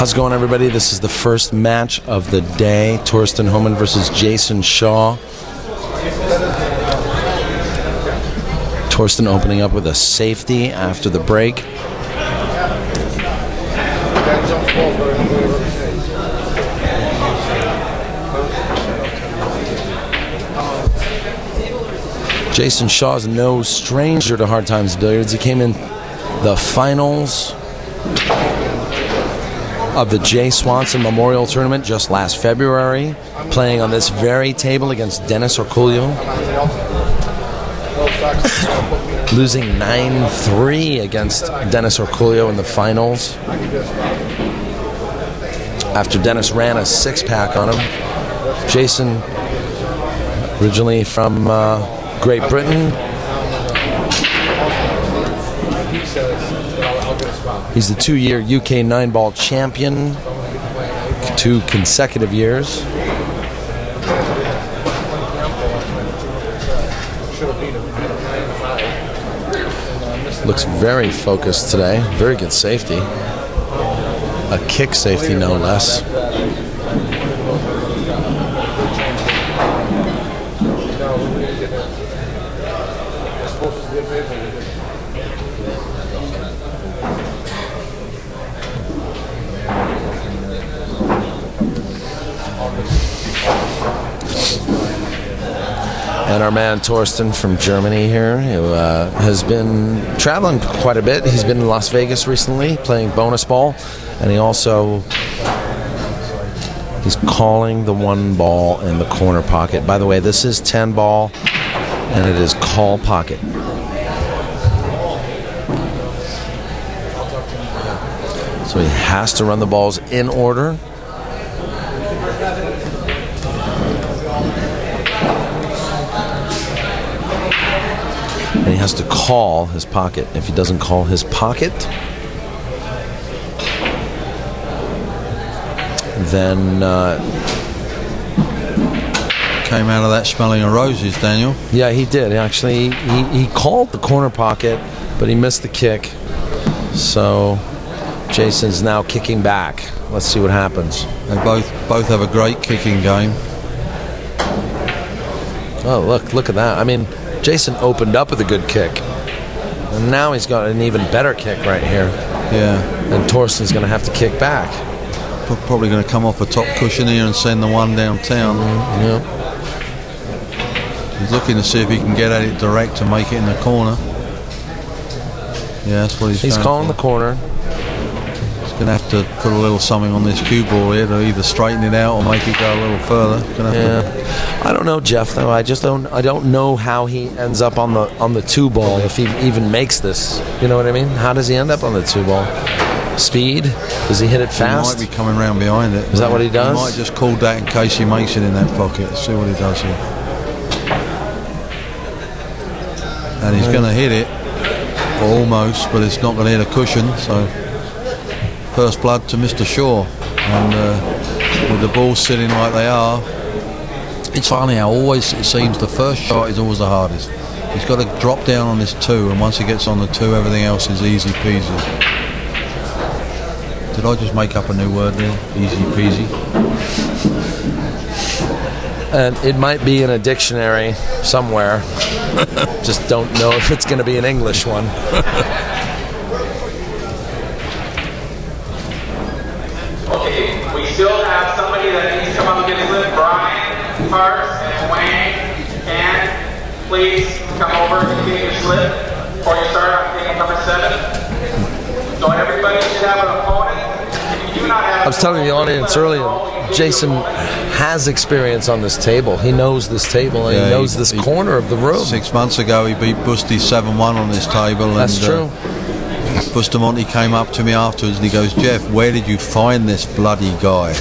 How's it going, everybody? This is the first match of the day. Thorsten Hohmann versus Jayson Shaw. Thorsten opening up with a safety after the break. Jayson Shaw is no stranger to hard times billiards. He came in the finals of the Jay Swanson Memorial Tournament just last February, playing on this very table against Dennis Orculio, losing 9-3 against Dennis Orculio in the finals after Dennis ran a six-pack on him. Jayson, originally from Great Britain, he's the 2-year UK 9-ball champion, 2 consecutive years. Looks very focused today. Very good safety. A kick safety, no less. And our man Thorsten from Germany here, who has been traveling quite a bit. He's been in Las Vegas recently playing bonus ball, and he's calling the 1 ball in the corner pocket. By the way, this is 10 ball, and it is call pocket. So he has to run the balls in order. And he has to call his pocket. If he doesn't call his pocket, then came out of that smelling of roses, Daniel. Yeah, he did. Actually, he called the corner pocket, but he missed the kick. So Jayson's now kicking back. Let's see what happens. They both have a great kicking game. Oh, look at that. I mean, Jayson opened up with a good kick, and now he's got an even better kick right here. Yeah. And Thorsten's going to have to kick back. Probably going to come off a top cushion here and send the one downtown. Yeah. He's looking to see if he can get at it direct to make it in the corner. Yeah, that's what he's calling the corner. He's going to have to put a little something on this cue ball here to either straighten it out or make it go a little further. I don't know, Geoff, though. I don't know how he ends up on the 2 ball, if he even makes this. You know what I mean? How does he end up on the 2 ball? Speed? Does he hit it fast? He might be coming around behind it. Is that what he does? He might just call that in case he makes it in that pocket. Let's see what he does here. And he's going to hit it. Almost, but it's not going to hit a cushion. So first blood to Mr. Shaw. And with the balls sitting like they are, it's funny how always it seems the first shot is always the hardest. He's got to drop down on this 2, and once he gets on the 2, everything else is easy peasy. Did I just make up a new word there? Easy peasy. And it might be in a dictionary somewhere. Just don't know if it's going to be an English one. Okay, we still have somebody that needs to come up and get a slip. Brian, Parks, and Wayne, and please come over and get your slip before you start. I'm taking number 7. So everybody should have an opponent. If you do not have, I was telling the audience earlier, Jayson has experience on this table. He knows this table, and he knows this corner of the room. 6 months ago, he beat Busch 7-1 on this table. That's true. Bustamante came up to me afterwards and he goes, "Geoff, where did you find this bloody guy?"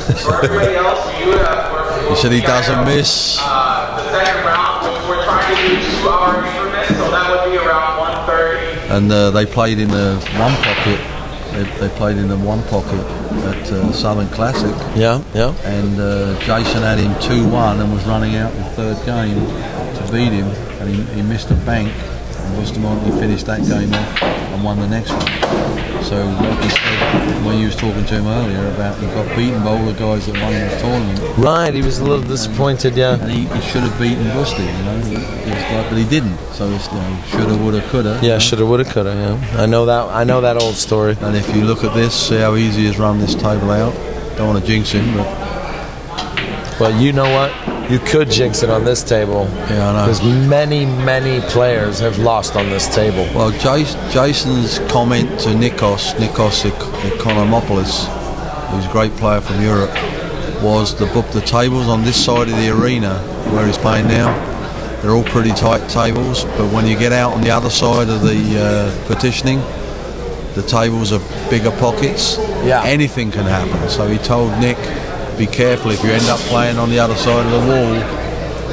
He said he doesn't miss. The second round, which we're trying to do 2-hour increments, so that would be around 1:30. And they played in the 1 pocket. They played in the 1 pocket at Southern Classic. Yeah. And Jayson had him 2-1 and was running out the 3rd game to beat him, and he missed a bank. And Bustamante finished that game off and won the next one. So, like he said, when you was talking to him earlier about he got beaten by all the guys that won the tournament. Right, he was a little disappointed, yeah. And he should have beaten Busti, you know, but he didn't. So it's, you know, shoulda, woulda, coulda. Yeah, shoulda, woulda, coulda. Yeah, I know that old story. And if you look at this, see how easy he has run this table out. Don't want to jinx him, but. Well, you know what? You could jinx it on this table. Yeah, I know. Because many players have lost on this table. Well, Jayson's comment to Nikos Economopoulos, who's a great player from Europe, was to book the tables on this side of the arena where he's playing now. They're all pretty tight tables, but when you get out on the other side of the petitioning, the tables are bigger pockets. Yeah. Anything can happen. So he told Nick, be careful if you end up playing on the other side of the wall.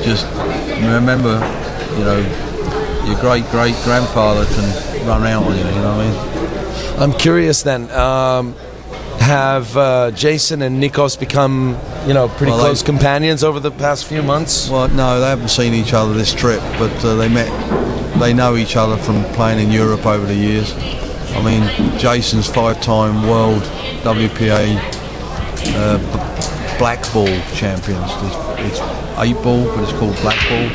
Just remember, you know, your great-great-grandfather can run out on you, you know what I mean? I'm curious then, have Jayson and Nikos become, you know, pretty close companions over the past few months? Well, no, they haven't seen each other this trip, but they know each other from playing in Europe over the years. I mean, Jayson's 5-time world WPA black ball champions. It's 8-ball, but it's called black ball.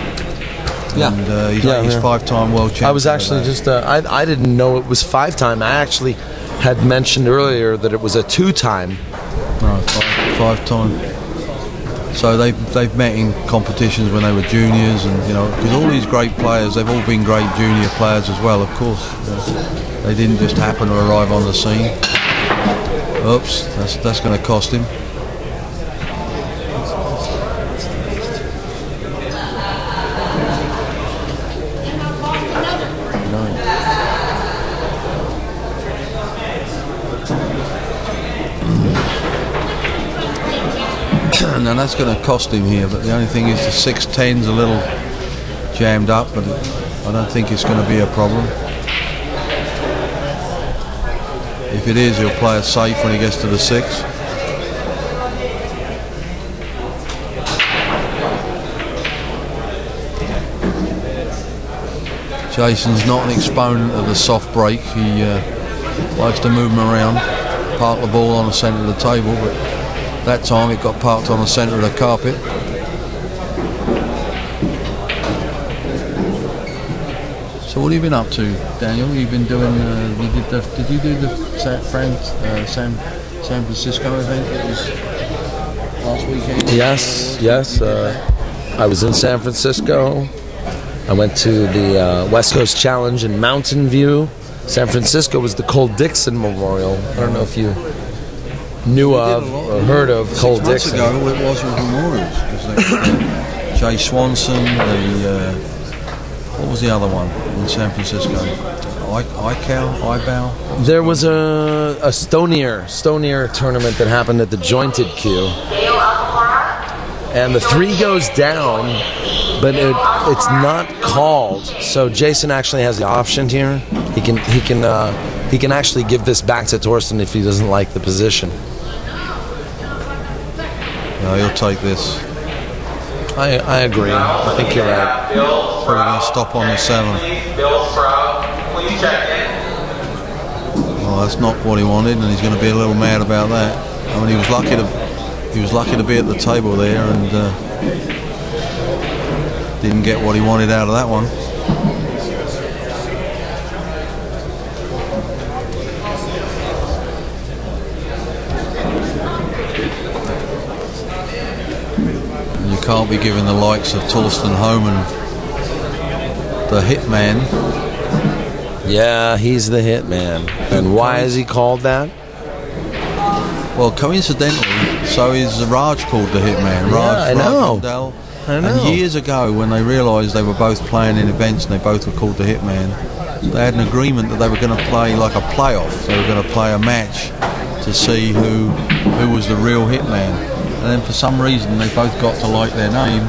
Yeah. And he's 5-time world champion. I was actually just, I didn't know it was 5-time. I actually had mentioned earlier that it was a 2-time. No, 5-time. So they've met in competitions when they were juniors, and you know, because all these great players, they've all been great junior players as well, of course. They didn't just happen to arrive on the scene. Oops, that's going to cost him. Now that's going to cost him here, but the only thing is the 6-10's a little jammed up, but I don't think it's going to be a problem. If it is, he'll play it safe when he gets to the 6. Jayson's not an exponent of the soft break. He likes to move him around, park the ball on the centre of the table, but that time it got parked on the centre of the carpet. So what have you been up to, Daniel? You've been doing. Did you do the San Francisco event that was last weekend? Yes. I was in San Francisco. I went to the West Coast Challenge in Mountain View. San Francisco was the Cole Dixon Memorial. I don't know if you knew of or heard of Cole Dixon. 6 months ago it was with memorials, because Jay Swanson, what was the other one in San Francisco? IBOW? There was a Stonier tournament that happened at the Jointed Q, and the 3 goes down, but it's not called. So Jayson actually has the option here. He can actually give this back to Thorsten if he doesn't like the position. No, he'll take this. I agree. I think you're right. Probably going to stop on the 7. Please check in. Well, that's not what he wanted, and he's going to be a little mad about that. I mean, he was lucky to be at the table there, and didn't get what he wanted out of that one. Can't be giving the likes of Thorsten Hohmann the hitman. Yeah, he's the hitman. And why is he called that? Well, coincidentally, so is Raj called the hitman. I know. And years ago, when they realised they were both playing in events and they both were called the hitman, they had an agreement that they were going to play like a playoff. They were going to play a match to see who was the real hitman. And then for some reason they both got to like their name,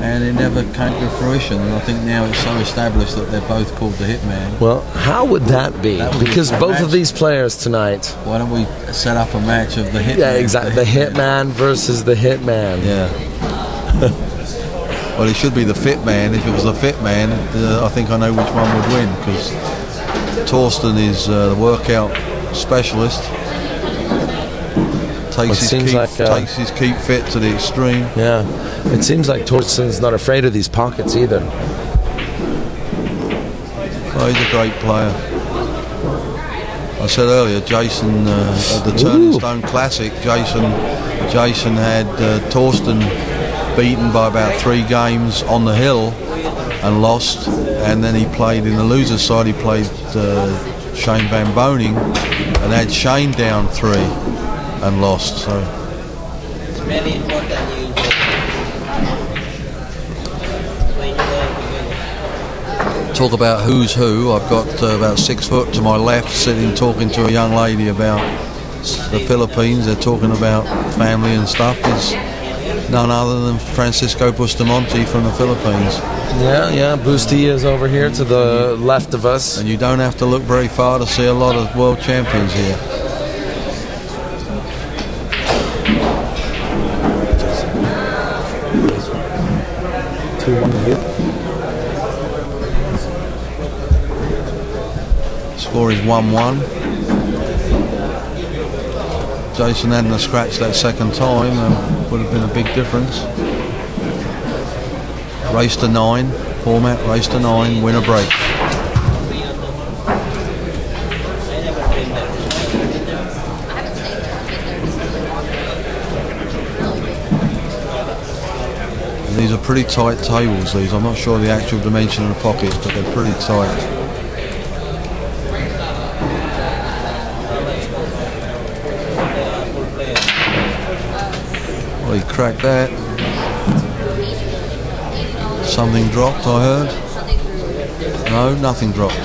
and it never came to fruition. And I think now it's so established that they're both called the Hitman. Well, how would that be? Because both of these players tonight. Why don't we set up a match of the Hitman? Yeah, exactly. The Hitman versus the Hitman. Yeah. Well, he should be the fit man. If it was the fit man, I think I know which one would win, because Thorsten is the workout specialist. Takes his keep fit to the extreme. Yeah, it seems like Thorsten's not afraid of these pockets either. Oh, he's a great player. I said earlier, Jayson at the Turning Stone Classic, Jayson had Thorsten beaten by about 3 games on the hill and lost, and then he played in the loser's side. He played Shane Van Boning and had Shane down 3 and lost. So it's very important talk about who's who. I've got about 6 foot to my left sitting talking to a young lady about the Philippines. They're talking about family and stuff. Is none other than Francisco Bustamante from the Philippines. Yeah, Busti is over here to the left of us. And you don't have to look very far to see a lot of world champions here. Score is 1-1. Jayson hadn't a scratch that second time, would have been a big difference. Race to 9, format race to 9, winner break. And these are pretty tight tables, these. I'm not sure the actual dimension of the pockets, but they're pretty tight. Well, he cracked that. Something dropped, I heard. No, nothing dropped.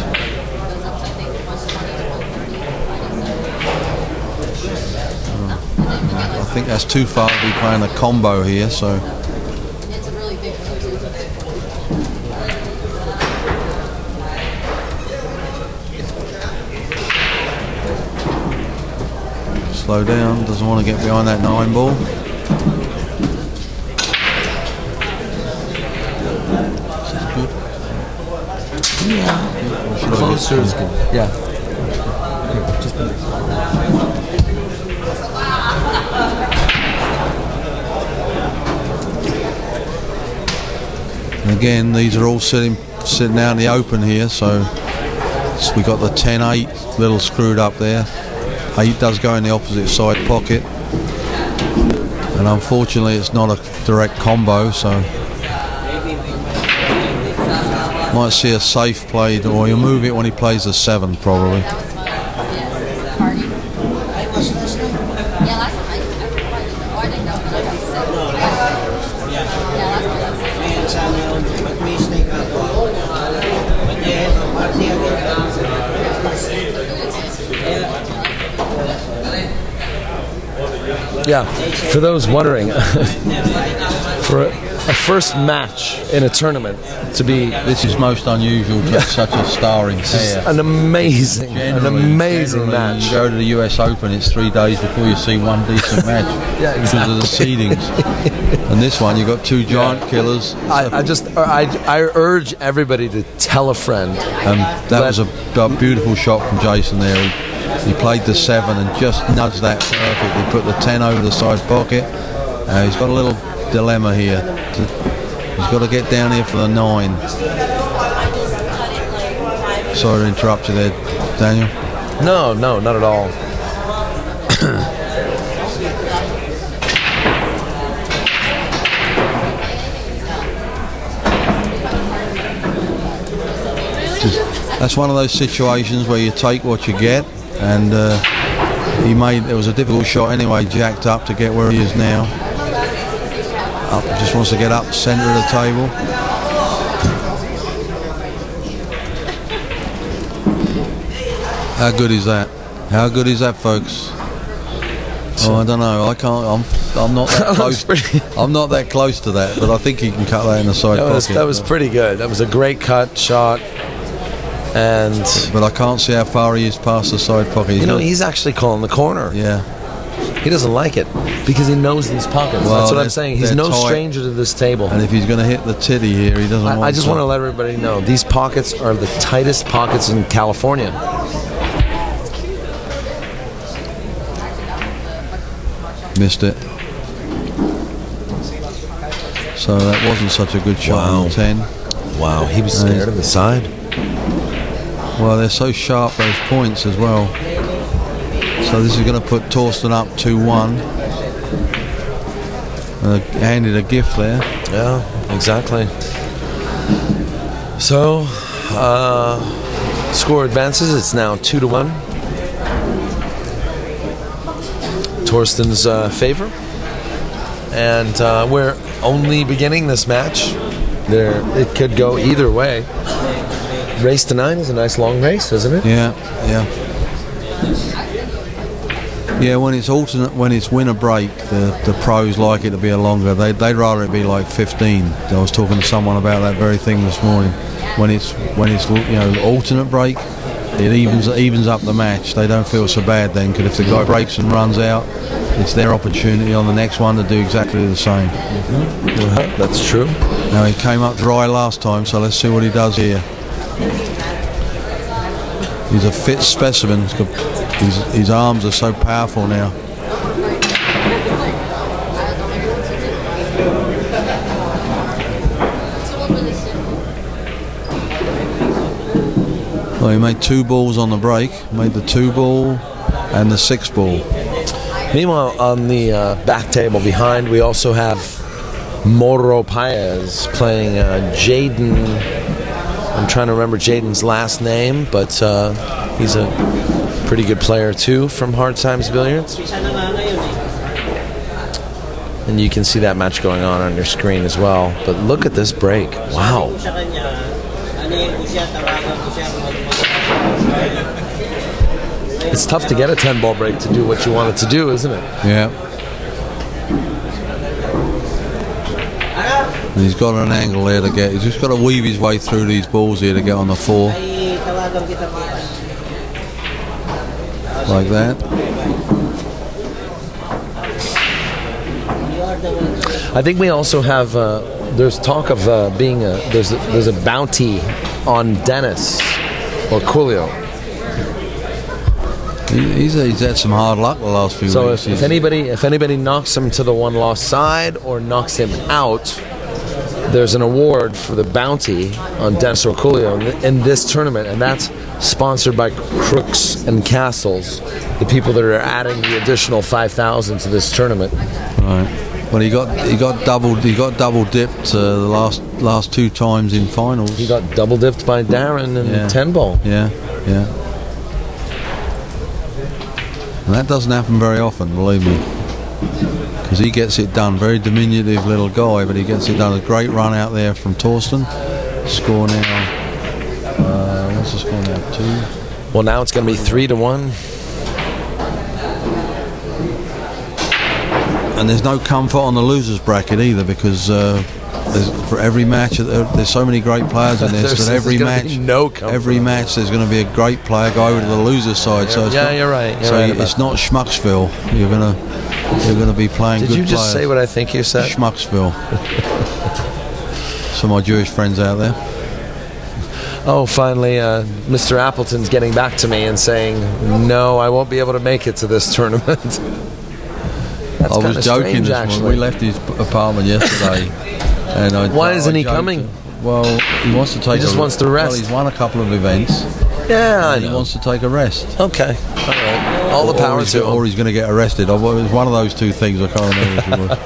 I think that's too far to be playing a combo here, so. Slow down, doesn't want to get behind that 9 ball. Yeah, closer is good. Yeah. And again, these are all sitting out in the open here, so we got the 10-8 little screwed up there. 8 does go in the opposite side pocket, and unfortunately it's not a direct combo, so might see a safe played, or he'll move it when he plays the 7 probably. Yeah, for those wondering, for a first match in a tournament to be... This is most unusual to have such a starring pair. An amazing match. You go to the US Open, it's 3 days before you see one decent match. Yeah, exactly. Because of the seedings. And this one, you've got 2 giant killers. I urge everybody to tell a friend. That was a beautiful shot from Jayson there. He played the 7 and just nudged that perfect. He put the 10 over the side pocket. He's got a little dilemma here. He's got to get down here for the 9. Sorry to interrupt you there, Daniel. No, not at all. That's one of those situations where you take what you get, and it was a difficult shot anyway, jacked up to get where he is now. Just wants to get up centre of the table. How good is that? How good is that, folks? Oh, I don't know. I can't. I'm not that close. I'm not that close to that, but I think he can cut that in the side pocket. That was pretty good. That was a great cut shot. But I can't see how far he is past the side pocket. He's actually calling the corner. Yeah. He doesn't like it because he knows these pockets. Well, that's what I'm saying. He's no tight. stranger to this table. And if he's going to hit the titty here, he doesn't want I just want to let everybody know these pockets are the tightest pockets in California. Missed it. So that wasn't such a good shot on 10. Wow, he was scared of the side. Well, they're so sharp, those points as well. So this is going to put Thorsten up 2-1. Handed a gift there. Yeah, exactly. So, score advances. It's now 2-1. Thorsten's favor. And we're only beginning this match. It could go either way. Race to 9 is a nice long race, isn't it? Yeah. Yeah, when it's alternate, when it's winner break, the pros like it to be a longer. They'd rather it be like 15. I was talking to someone about that very thing this morning. When it's alternate break, it evens up the match. They don't feel so bad then, because if the guy breaks and runs out, it's their opportunity on the next one to do exactly the same. Mm-hmm. That's true. Now, he came up dry last time, so let's see what he does here. He's a fit specimen. His arms are so powerful now. Well, he made 2 balls on the break. Made the 2 ball and the 6 ball. Meanwhile, on the back table behind, we also have Moro Paez playing Jaden. I'm trying to remember Jaden's last name, but he's a pretty good player too from Hard Times Billiards. And you can see that match going on your screen as well. But look at this break. Wow. It's tough to get a 10-ball break to do what you want it to do, isn't it? Yeah. And he's got an angle there to get. He's just got to weave his way through these balls here to get on the 4. Like that. I think we also have. There's talk of being there's a bounty on Dennis or Coolio. He's had some hard luck the last few weeks. So if anybody knocks him to the one loss side or knocks him out, there's an award for the bounty on Dennis or Coolio in this tournament, and that's sponsored by Crooks and Castles, the people that are adding the additional 5,000 to this tournament. Right. Well, he got double dipped the last 2 times in finals. He got double dipped by Darren in 10-ball. Yeah. And that doesn't happen very often, believe me, because he gets it done. Very diminutive little guy, but he gets it done. A great run out there from Thorsten. Score now. What's the score now? 2. Well, now it's going to be 3-1. And there's no comfort on the losers bracket either, because for every match there's so many great players in this that every match there's going to be a great player go over to the loser side. So it's you're right. It's not Schmucksville. You're going to be playing good players. Did you just say what I think you said? Schmucksville. So my Jewish friends out there. Oh, finally, Mr. Appleton's getting back to me and saying, no, I won't be able to make it to this tournament. I was joking this morning. We left his apartment yesterday. And why isn't he coming? Well, he wants to take. He just wants to rest. Well, he's won a couple of events. Yeah, I know. He wants to take a rest. Okay, all right. All the power to him. Or he's going to get arrested. It was one of those 2 things. I can't remember if it was.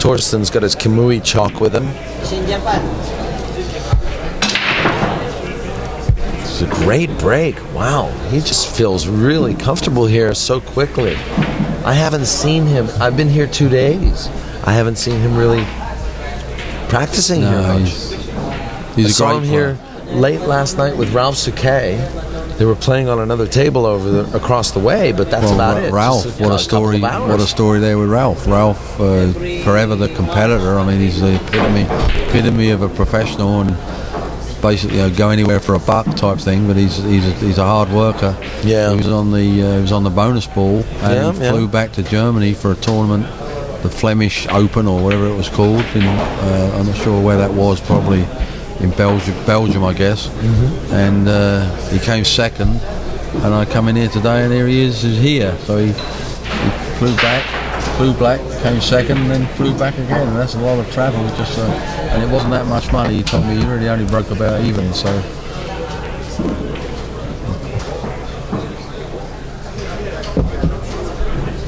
Thorsten's got his Kamui chalk with him. It's a great break. Wow, he just feels really comfortable here so quickly. I haven't seen him. I've been here 2 days. I haven't seen him really practicing here much. He's I saw him here late last night with Ralph Souquet, They were playing on another table across the way, but that's about it. Ralph, Just what a story! What a story there with Ralph. Ralph, forever the competitor. I mean, he's the epitome of a professional, and basically go anywhere for a buck type thing. But he's a hard worker. Yeah, he was on the bonus ball and flew back to Germany for a tournament, the Flemish Open or whatever it was called. I'm not sure where that was. Probably in Belgium, I guess. Mm-hmm. And he came second, and I come in here today, and here he is here. So he flew back, came second, and then flew back again. And that's a lot of travel, and it wasn't that much money. He told me he really only broke about even. So.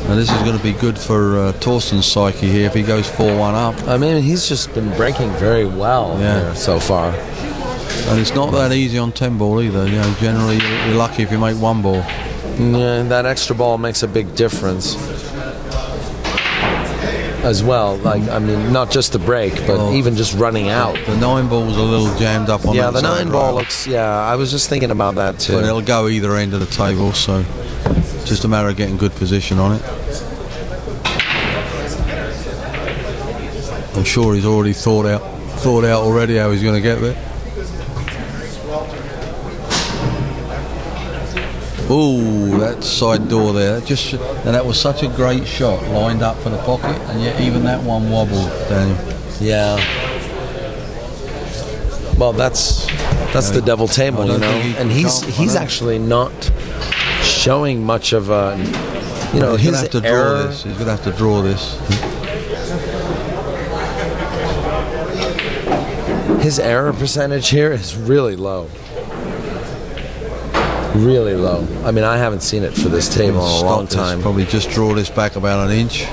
Now this is going to be good for Thorsten's psyche here if he goes 4-1 up. I mean, he's just been breaking very well here so far. And it's not that easy on 10 ball either. Generally you're lucky if you make 1 ball. Yeah, that extra ball makes a big difference as well. Like, I mean, not just the break, but even just running out. The 9 ball's a little jammed up on that. Yeah, the 9 ball looks. Yeah, I was just thinking about that too. But it'll go either end of the table, so it's just a matter of getting good position on it. I'm sure he's already thought out already how he's going to get there. Ooh, that side door there. And that was such a great shot, lined up for the pocket, and yet even that one wobbled, Daniel. Yeah. Well, that's the devil table, and he's actually not showing much of a, his error. He's going to have to draw this. His error percentage here is really low. Really low. I mean, I haven't seen it for this table in a long time. Probably just draw this back about an inch,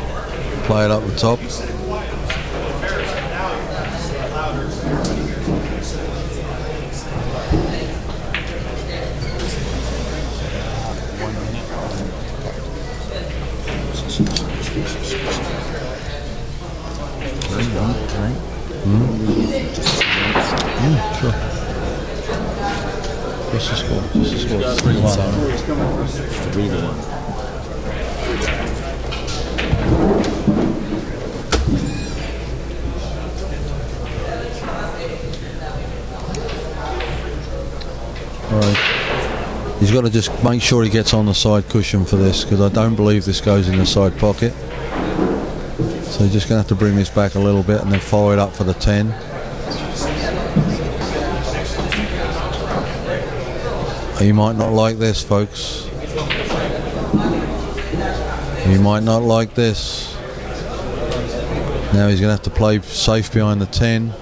play it up the top. Sure. What's the score? 3-1. 3-1. All right. He's got to just make sure he gets on the side cushion for this, because I don't believe this goes in the side pocket. So he's just going to have to bring this back a little bit and then follow it up for the 10. You might not like this, folks. You might not like this. Now he's going to have to play safe behind the 10.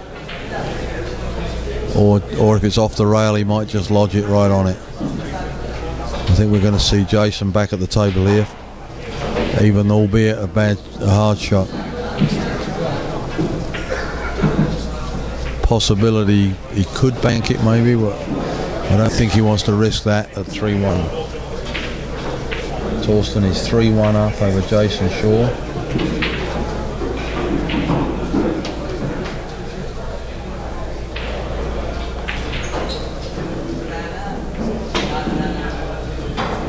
Or if it's off the rail, he might just lodge it right on it. I think we're going to see Jayson back at the table here, even albeit a hard shot. Possibility he could bank it maybe, but I don't think he wants to risk that at 3-1. Thorsten is 3-1 up over Jayson Shaw.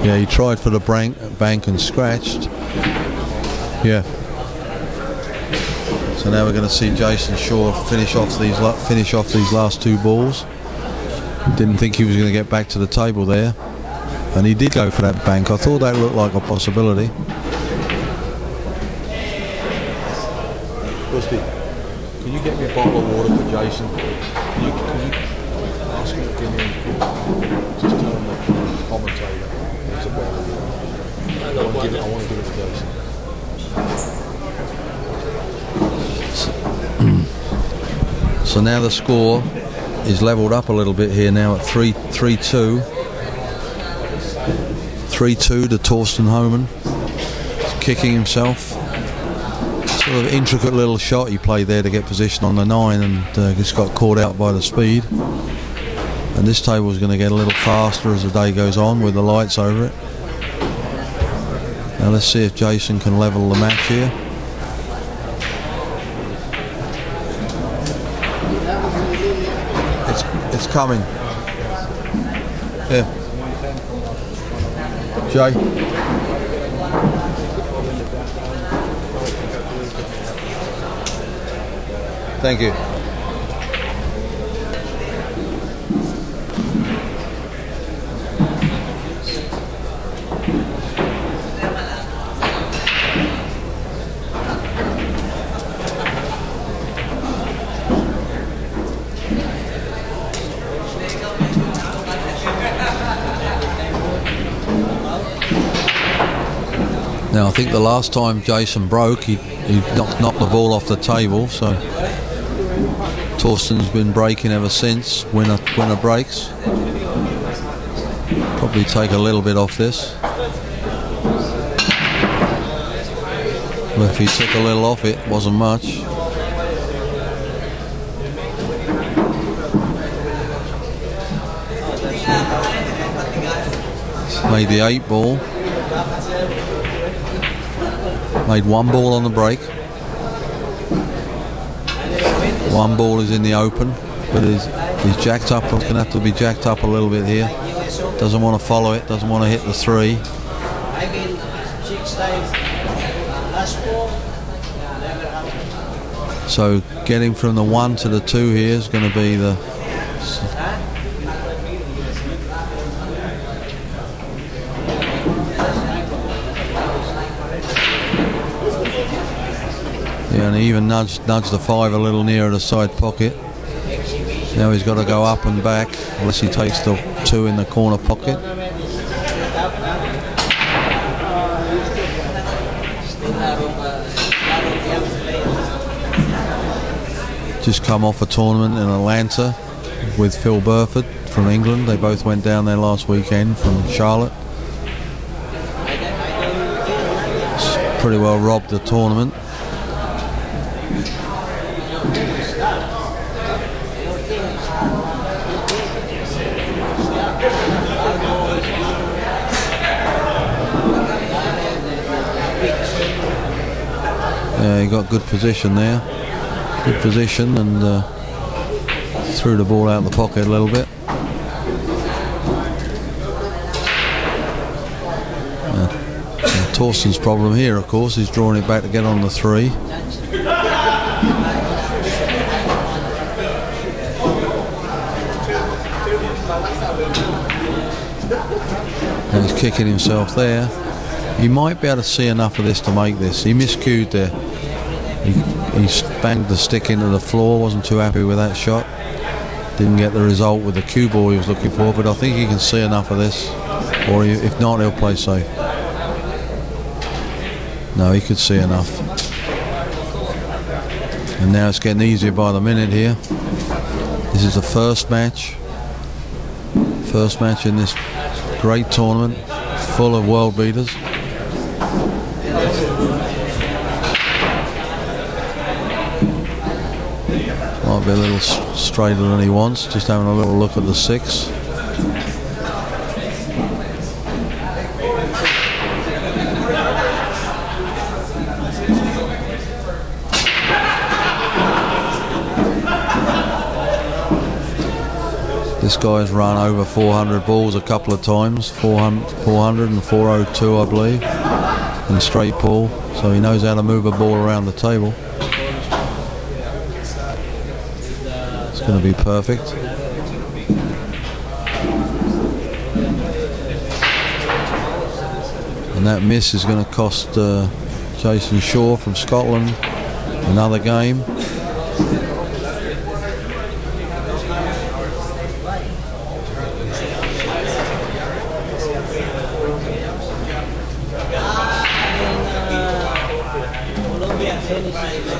Yeah, he tried for the bank and scratched. Yeah. So now we're going to see Jayson Shaw finish off these last 2 balls. Didn't think he was going to get back to the table there, and he did go for that bank. I thought that looked like a possibility. Rusty, can you get me a bottle of water for Jayson? Can you ask him to give me just tell him the commentator it's a bottle of water. I want to give it to Jayson. So now the score is levelled up a little bit here now at 3-2. 3-2 to Thorsten Hohmann. He's kicking himself. Sort of intricate little shot he played there to get position on the 9, and just got caught out by the speed. And this table is going to get a little faster as the day goes on with the lights over it. Now let's see if Jayson can level the match here. It's coming. Yeah. Jay. Thank you. Now I think the last time Jayson broke, he knocked the ball off the table, so Thorsten's been breaking ever since. Winner breaks. Probably take a little bit off this. Well, if he took a little off it, wasn't much. Made the 8 ball. Made 1 ball on the break. 1 ball is in the open, but he's jacked up. It's going to have to be jacked up a little bit here. Doesn't want to follow it. Doesn't want to hit the 3. So getting from the 1 to the 2 here is going to be the. Yeah, and he even nudged the 5 a little nearer the side pocket. Now he's got to go up and back, unless he takes the 2 in the corner pocket. Just come off a tournament in Atlanta with Phil Burford from England. They both went down there last weekend from Charlotte. Pretty well robbed the tournament. Yeah, he got good position there. Good position, and threw the ball out of the pocket a little bit. Thorsten's problem here, of course, is drawing it back to get on the 3. And he's kicking himself there. He might be able to see enough of this to make this. He miscued there. He banged the stick into the floor, wasn't too happy with that shot. Didn't get the result with the cue ball he was looking for, but I think he can see enough of this. Or if not, he'll play safe. No, he could see enough. And now it's getting easier by the minute here. This is the first match. First match in this great tournament, full of world beaters. Might be a little straighter than he wants, just having a little look at the 6. This guy's run over 400 balls a couple of times, 400 and 402 I believe, in straight ball, so he knows how to move a ball around the table. It's going to be perfect. And that miss is going to cost Jayson Shaw from Scotland another game.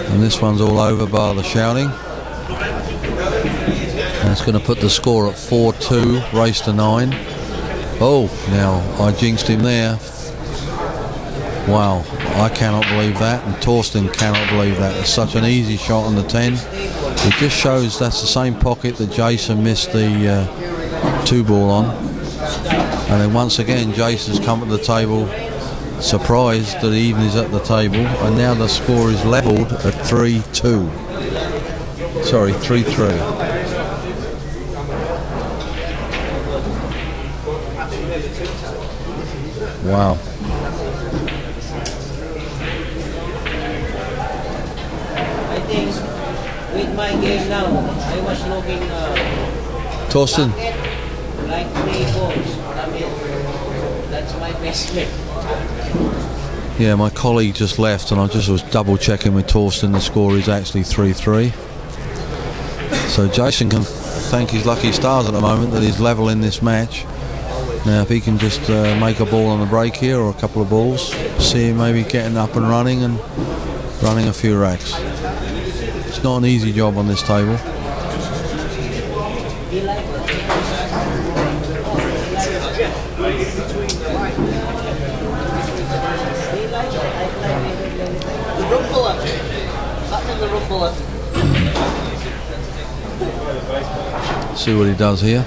And this one's all over by the shouting. And it's going to put the score at 4-2, race to 9. Oh, now I jinxed him there. Wow, I cannot believe that, and Thorsten cannot believe that. It's such an easy shot on the 10. It just shows that's the same pocket that Jayson missed the 2 ball on. And then once again, Jason's come to the table surprised that he even is at the table, and now the score is levelled at 3-2. Sorry, 3-3. Wow. I think with my game now, I was looking Thorsten. like 3 balls. I mean, that's my best bet. Yeah, my colleague just left and I just was double checking with Thorsten. The score is actually 3-3. So Jayson can thank his lucky stars at the moment that he's level in this match. Now if he can just make a ball on the break here or a couple of balls, see him maybe getting up and running a few racks. It's not an easy job on this table. See what he does here.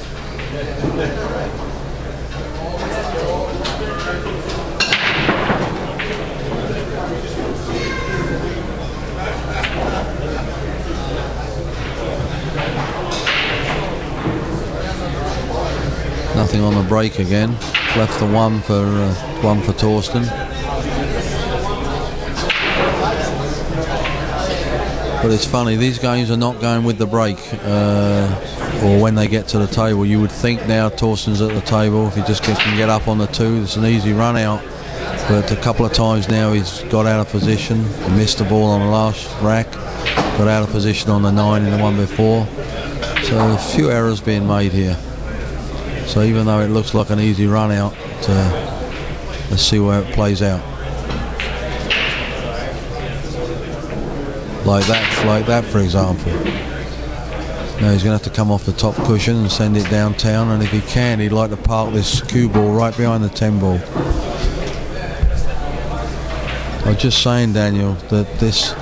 Nothing on the break again. Left the one for Thorsten. But it's funny, these games are not going with the break, or when they get to the table. You would think now Thorsten's at the table, if he just can get up on the 2, it's an easy run out. But a couple of times now he's got out of position, missed the ball on the last rack, got out of position on the 9 in the one before. So a few errors being made here. So even though it looks like an easy run out, let's see where it plays out. Like that for example. Now he's going to have to come off the top cushion and send it downtown, and if he can, he'd like to park this cue ball right behind the 10 ball. I was just saying, Daniel, that this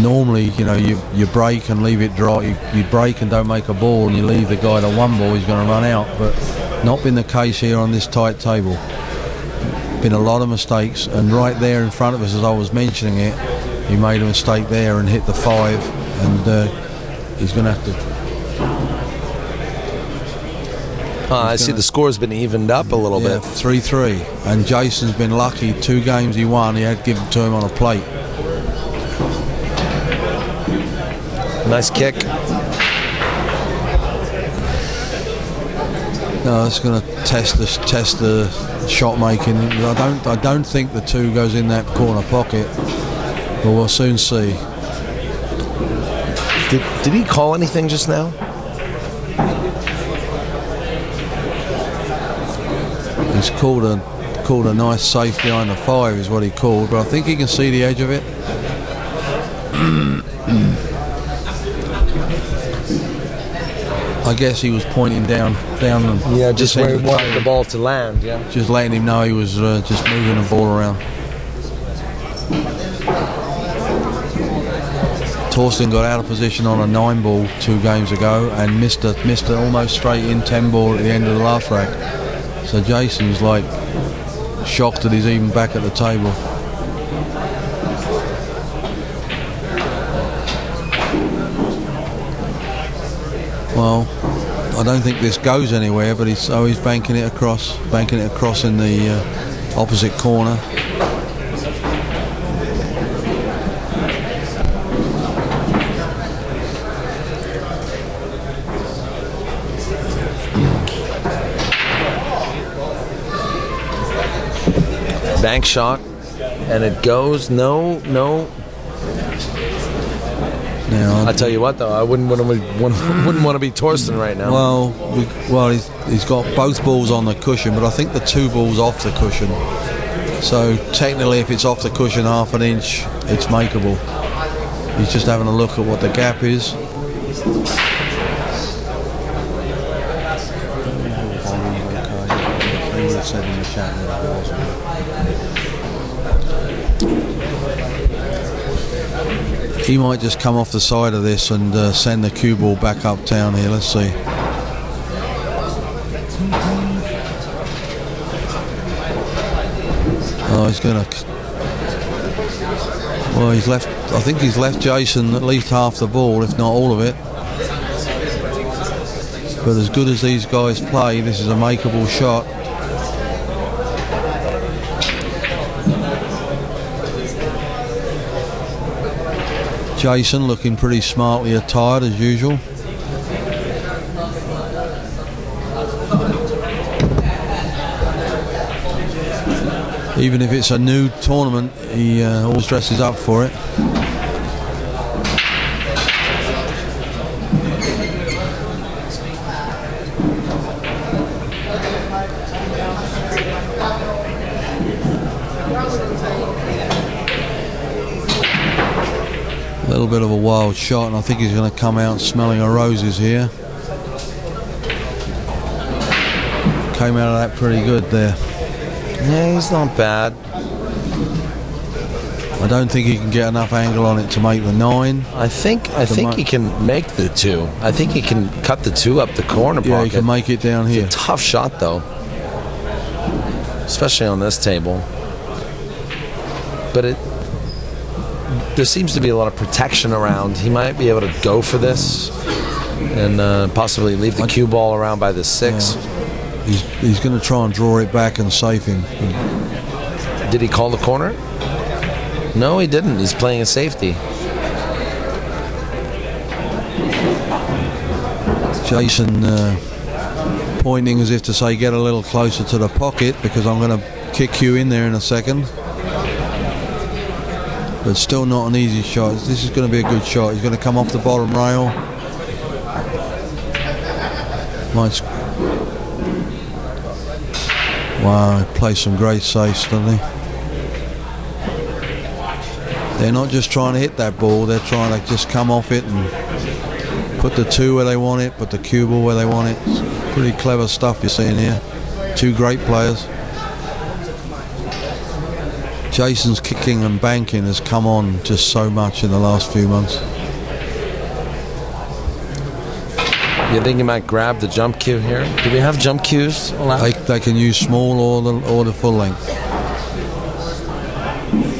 normally, you know, you break and leave it dry. You break and don't make a ball, and you leave the guy to 1 ball, he's going to run out. But not been the case here on this tight table. Been a lot of mistakes, and right there in front of us, as I was mentioning it, he made a mistake there and hit the 5, and he's going to have to... I see the score's been evened up a little bit. 3-3. And Jayson's been lucky. 2 games he won, he had given to him on a plate. Nice kick. No, it's going to test the shot making. I don't think the 2 goes in that corner pocket, but we'll soon see. Did he call anything just now? He's called a nice safe behind the 5 is what he called, but I think he can see the edge of it. I guess he was pointing down. Yeah, just where he wanted the ball to land. Yeah, just letting him know he was just moving the ball around. Thorsten got out of position on a 9 ball 2 games ago and missed a almost straight in 10 ball at the end of the last rack. So Jayson's like shocked that he's even back at the table. Well, I don't think this goes anywhere, but he's banking it across in the opposite corner. Bank shot, and it goes no. Now, I tell you what, though, I wouldn't want to be Thorsten right now. Well, he's got both balls on the cushion, but I think the 2 balls off the cushion. So technically, if it's off the cushion half an inch, it's makeable. He's just having a look at what the gap is. He might just come off the side of this and send the cue ball back uptown here. Let's see. Oh, he's going to... Well, he's left... I think he's left Jayson at least half the ball, if not all of it. But as good as these guys play, this is a makeable shot. Jayson looking pretty smartly attired as usual. Even if it's a new tournament, he always dresses up for it. A little bit of a wild shot, and I think he's going to come out smelling of roses here. Came out of that pretty good there. Yeah, he's not bad. I don't think he can get enough angle on it to make the 9. I think he can make the 2. I think he can cut the 2 up the corner pocket. Yeah, he can make it down here. It's a tough shot though, especially on this table. But there seems to be a lot of protection around. He might be able to go for this and possibly leave the cue ball around by the 6. Yeah. He's going to try and draw it back and save him. Did he call the corner? No, he didn't. He's playing a safety. Jayson pointing as if to say, get a little closer to the pocket because I'm going to kick you in there in a second. But still not an easy shot. This is going to be a good shot. He's going to come off the bottom rail. Nice. Wow, he plays some great safes, doesn't he? They're not just trying to hit that ball, they're trying to just come off it and put the 2 where they want it, put the cue ball where they want it. It's pretty clever stuff you're seeing here. 2 great players. Jayson's kicking and banking has come on just so much in the last few months. You think he might grab the jump cue here? Do we have jump cues allowed? They can use small or the full length.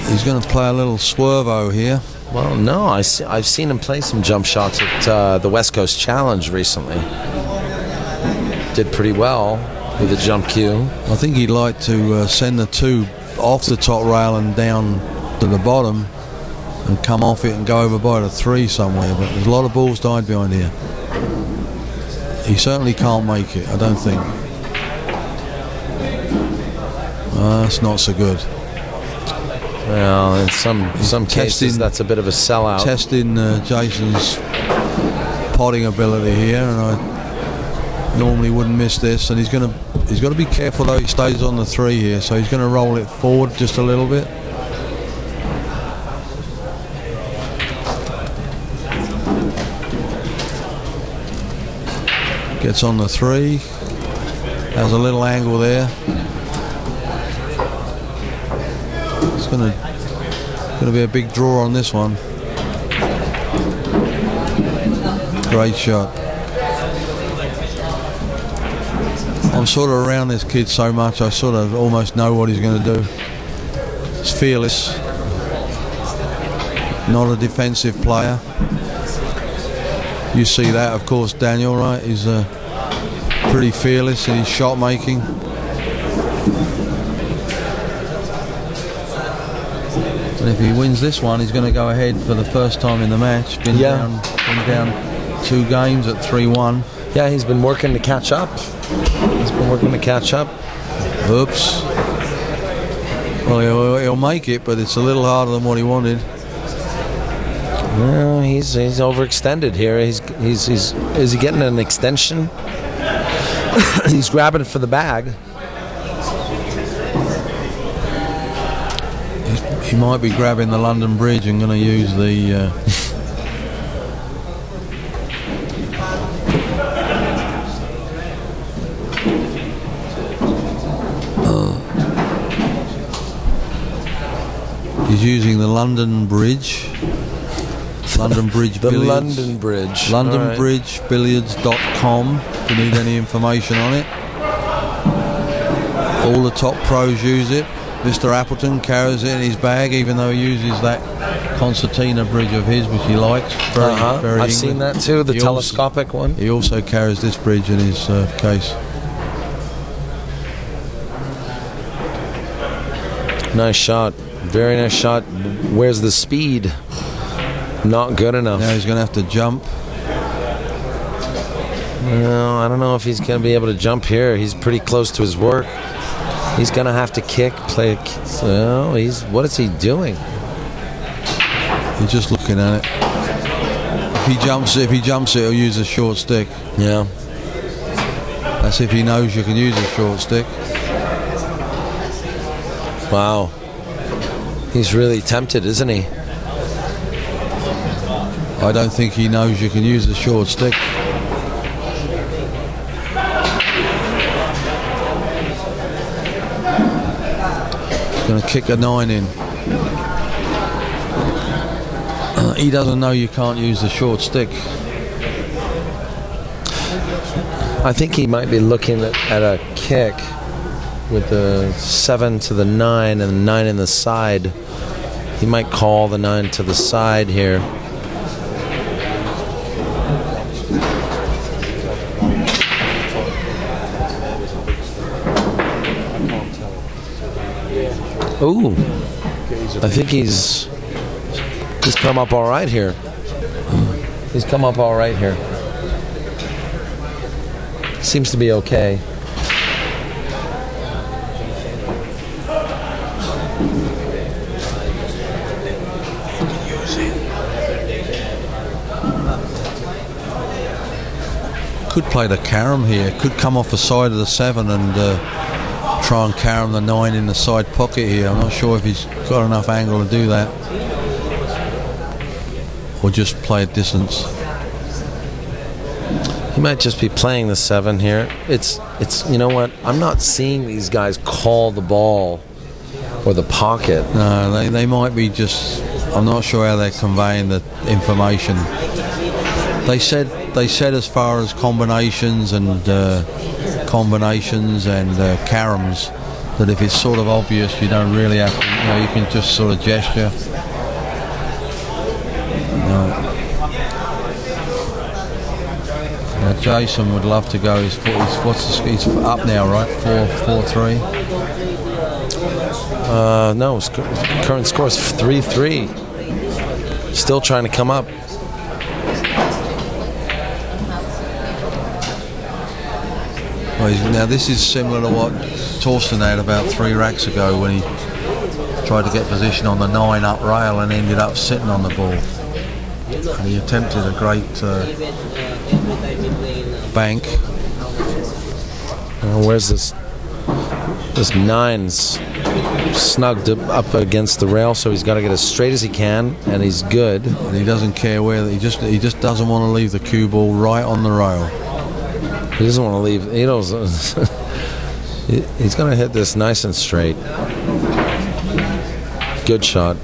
He's going to play a little swervo here. Well, no, I've seen him play some jump shots at the West Coast Challenge recently. Did pretty well with the jump cue. I think he'd like to send the 2 off the top rail and down to the bottom and come off it and go over by the 3 somewhere, but there's a lot of balls died behind here. He certainly can't make it, I don't think. That's not so good. Well, in some cases that's a bit of a sellout. Testing Jayson's potting ability here, and I normally wouldn't miss this. And he's got to be careful though. He stays on the 3 here, so he's going to roll it forward just a little bit. Gets on the 3. Has a little angle there. It's going to be a big draw on this one. Great shot. I'm sort of around this kid so much, I sort of almost know what he's going to do. He's fearless. Not a defensive player. You see that, of course, Daniel, right? He's pretty fearless in his shot making. And if he wins this one, he's going to go ahead for the first time in the match. Been down 2 games at 3-1. Yeah, he's been working to catch up. Oops. Well, he'll make it, but it's a little harder than what he wanted. Well, he's overextended here. Is he getting an extension? He's grabbing for the bag. He might be grabbing the London Bridge and going to use the he's using the London Bridge. London Bridge the Billiards. London Bridge. LondonBridgeBilliards.com if you need any information on it. All the top pros use it. Mr. Appleton carries it in his bag, even though he uses that concertina bridge of his, which he likes. Very I've English. seen that too, the telescopic one. He also carries this bridge in his case. Nice shot. Very nice shot. Where's the speed? Not good enough. Now he's going to have to jump. No, I don't know if he's going to be able to jump here. He's pretty close to his work. He's going to have to kick, play. So what is he doing? He's just looking at it. If he jumps it, he'll use a short stick. Yeah. That's if he knows you can use a short stick. Wow. He's really tempted, isn't he? I don't think he knows you can use a short stick. He's going to kick a 9 in. He doesn't know you can't use the short stick. I think he might be looking at a kick with the 7 to the 9 and the 9 in the side. He might call the 9 to the side here. Ooh, I think he's come up all right here. He's come up all right here. Seems to be okay. Could play the carom here. Could come off the side of the 7 and try and carom the 9 in the side pocket here. I'm not sure if he's got enough angle to do that. Or just play at distance. He might just be playing the 7 here. It's you know what? I'm not seeing these guys call the ball or the pocket. No, they might be just. I'm not sure how they're conveying the information. They said as far as combinations and caroms, that if it's sort of obvious, you don't really have to. You can just sort of gesture. Jayson would love to go. He's up now, right? 4-3. No, his current score is 3-3. Still trying to come up. Now this is similar to what Thorsten had about 3 racks ago when he tried to get position on the 9 up rail and ended up sitting on the ball. And he attempted a great bank. Where's this? This 9's snugged up against the rail, so he's got to get as straight as he can, and he's good. And he doesn't care where. He just doesn't want to leave the cue ball right on the rail. He doesn't want to leave. He doesn't. He's going to hit this nice and straight. Good shot.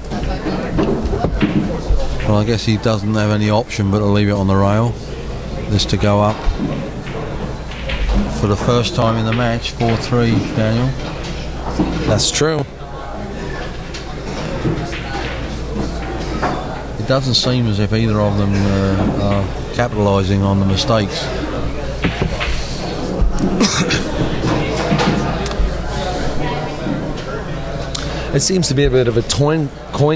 Well, I guess he doesn't have any option but to leave it on the rail. This to go up for the first time in the match. 4-3, Daniel. That's true. It doesn't seem as if either of them are capitalising on the mistakes. It seems to be a bit of a coin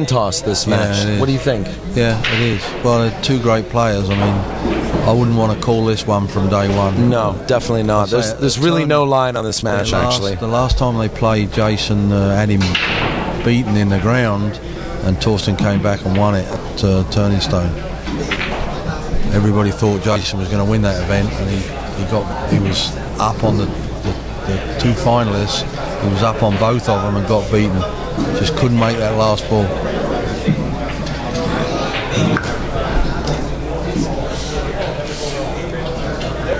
toss, this match. What do you think? Yeah, it is. Well, they're 2 great players. I mean, I wouldn't want to call this one from day one. No, definitely not. There's really no line on this match, actually. The last time they played, Jayson had him beaten in the ground, and Thorsten came back and won it at Turning Stone. Everybody thought Jayson was going to win that event, and he was up on the 2 finalists. He was up on both of them and got beaten. Just couldn't make that last ball.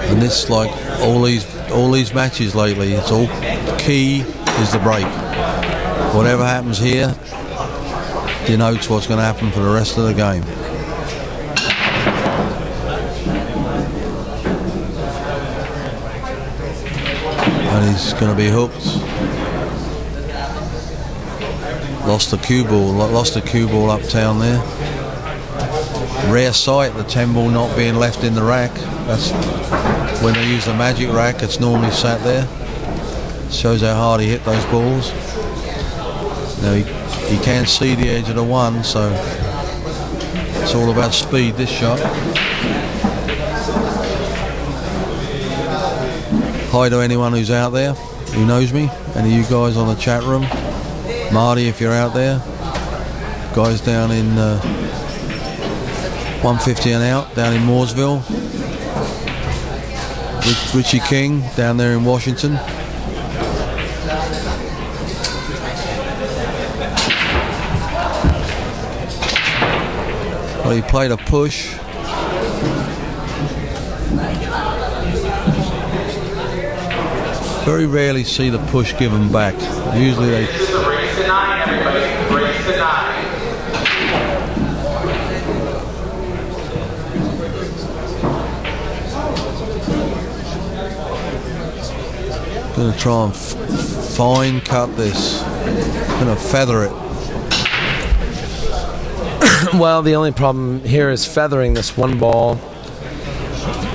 And this, like all these matches lately, it's all key is the break. Whatever happens here denotes what's going to happen for the rest of the game. And he's going to be hooked. Lost the cue ball uptown there. Rare sight, the 10 ball not being left in the rack. That's when they use the magic rack, it's normally sat there. Shows how hard he hit those balls. Now he can't see the edge of the 1, so It's all about speed, this shot. Hi to anyone who's out there who knows me. Any of you guys on the chat room. Marty, if you're out there. Guys down in 150 and out, down in Mooresville. Richie King, down there in Washington. Well, he played a push. Very rarely see the push given back. Usually they... This is a race to 9, everybody. Race to 9. Gonna try and fine cut this. Gonna feather it. Well, the only problem here is feathering this one ball.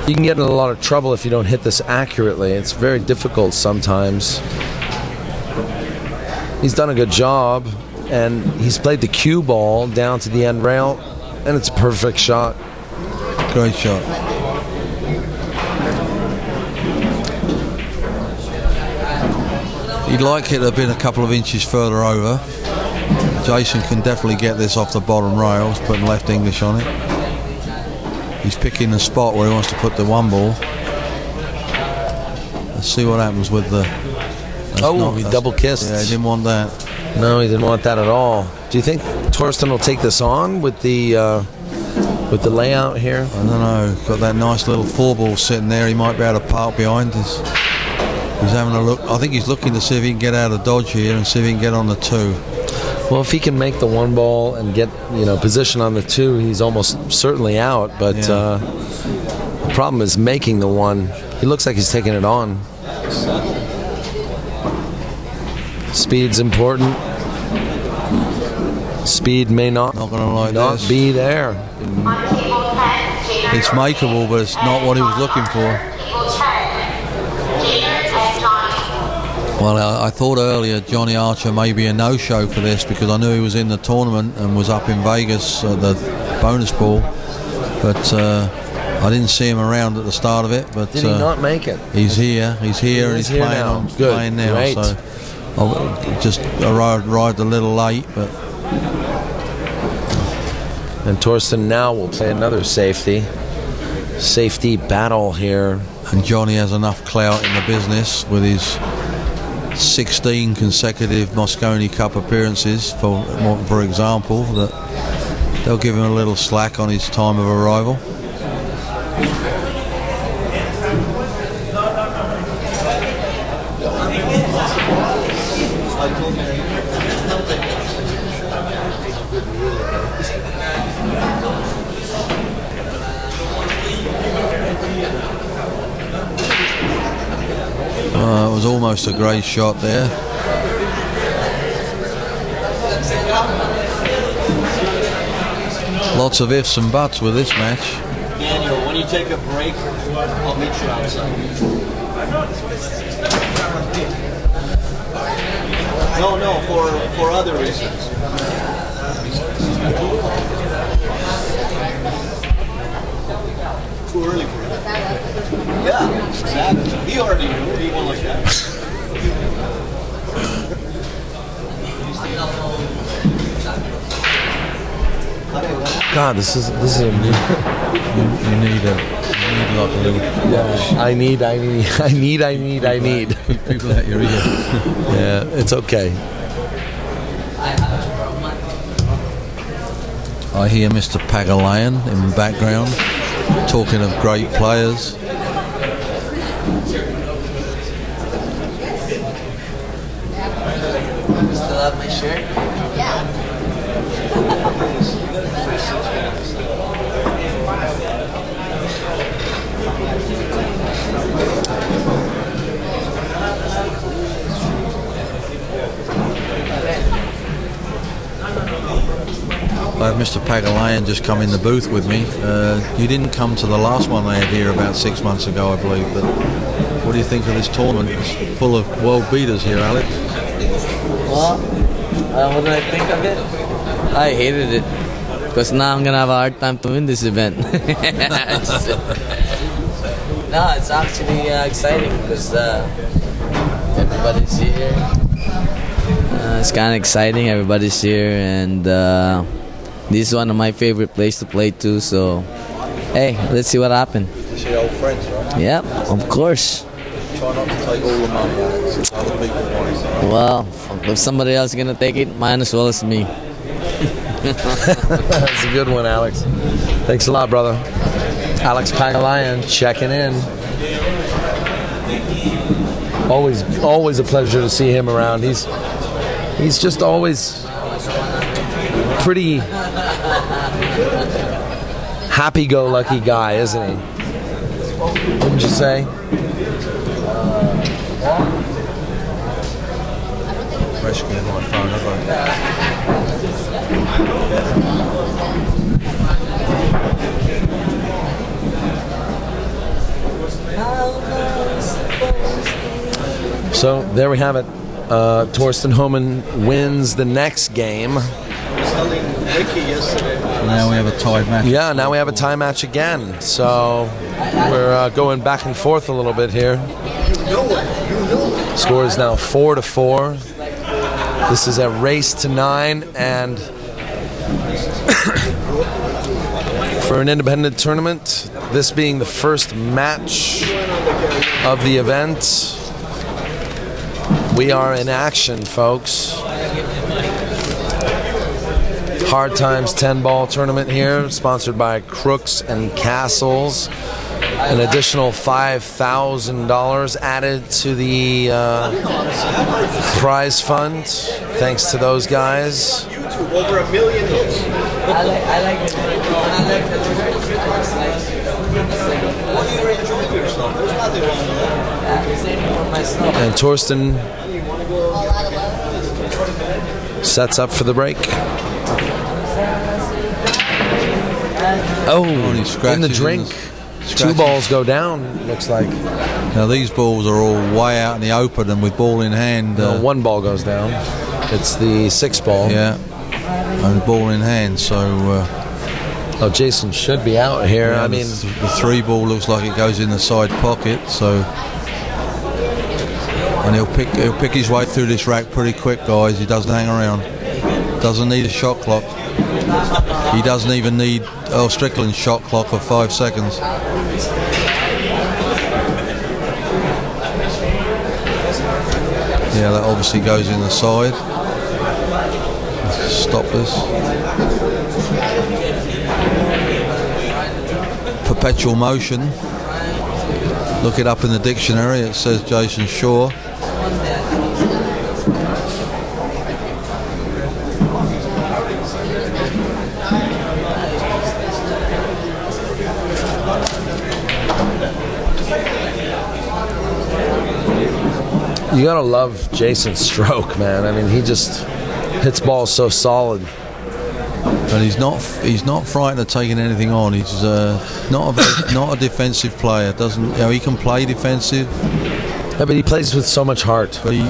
You can get in a lot of trouble if you don't hit this accurately. It's very difficult sometimes. He's done a good job, and he's played the cue ball down to the end rail, and it's a perfect shot. Great shot. He'd like it to have been a couple of inches further over. Jayson can definitely get this off the bottom rail. He's putting left English on it. He's picking the spot where he wants to put the one ball. Let's see what happens with the... He double kissed. Yeah, he didn't want that. No, he didn't want that at all. Do you think Thorsten will take this on with the layout here? I don't know. Got that nice little 4-ball sitting there. He might be able to park behind us. He's having a look. I think he's looking to see if he can get out of dodge here and see if he can get on the 2. Well, if he can make the one ball and get position on the 2, he's almost certainly out. But the problem is making the 1. He looks like he's taking it on. Speed's important. Speed may not be there. It's makeable, but it's not what he was looking for. Well, I thought earlier Johnny Archer may be a no-show for this because I knew he was in the tournament and was up in Vegas at the bonus ball, but I didn't see him around at the start of it. But did he not make it? He's here, and he's playing now. Great. So I just arrived a little late, but. And Thorsten now will play another safety battle here. And Johnny has enough clout in the business with his 16 consecutive Mosconi Cup appearances, for example, that they'll give him a little slack on his time of arrival. It was almost a great shot there. Lots of ifs and buts with this match. Daniel, when you take a break, I'll meet you outside. No, for other reasons. Too early for it. Yeah, exactly. He already knew he went like that. God, this is a you need like a little. yeah. I need. People at your ear. Yeah, it's okay. I hear Mr. Pagalayan in the background talking of great players. Still have my shirt? Yeah. I have Mr. Pagalayan just come in the booth with me. You didn't come to the last one they had here about 6 months ago, I believe. But what do you think of this tournament? It's full of world beaters here, Alex. Well, what do I think of it? I hated it. Because now I'm gonna have a hard time to win this event. No, it's actually exciting because everybody's here. It's kind of exciting. Everybody's here, and this is one of my favorite places to play too. So, hey, let's see what happens. It's your old friends, right? Yep, of course. Try not to take all the money out. Other people want it. Well, if somebody else is gonna take it, might as well as me. That's a good one, Alex. Thanks a lot, brother. Alex Pagalayan checking in. Always a pleasure to see him around. He's just always pretty happy-go-lucky guy, isn't he? Wouldn't you say? Rescuing my phone, have I? So there we have it. Thorsten Hohmann wins the next game. Now we have a tied match. Yeah, now we have a tie match again. So we're going back and forth a little bit here. Score is now 4-4. This is a race to 9, and for an independent tournament, this being the first match of the event, we are in action, folks. Hard Times 10-ball tournament here, sponsored by Crooks and Castles. An additional $5,000 added to the prize fund, thanks to those guys. YouTube, over 1 million hits. I like it. Well, you're enjoying yourself. There's nothing wrong with that. And Thorsten sets up for the break. Oh, in the drink. 2 balls go down, looks like. Now these balls are all way out in the open, and with ball in hand. No, 1 ball goes down. It's the 6 ball. Yeah, and ball in hand. So. Oh, Jayson should be out here. Yeah, I mean, the 3 ball looks like it goes in the side pocket. So, and he'll pick his way through this rack pretty quick, guys. He doesn't hang around. Doesn't need a shot clock. He doesn't even need Earl Strickland's shot clock of 5 seconds. Yeah, that obviously goes in the side. Let's stop this. Perpetual motion. Look it up in the dictionary. It says Jayson Shaw. you gotta love Jayson's stroke, man. I mean, he just hits balls so solid. And he's not frightened of taking anything on. He's not a defensive player. He can play defensive. Yeah, but he plays with so much heart. But he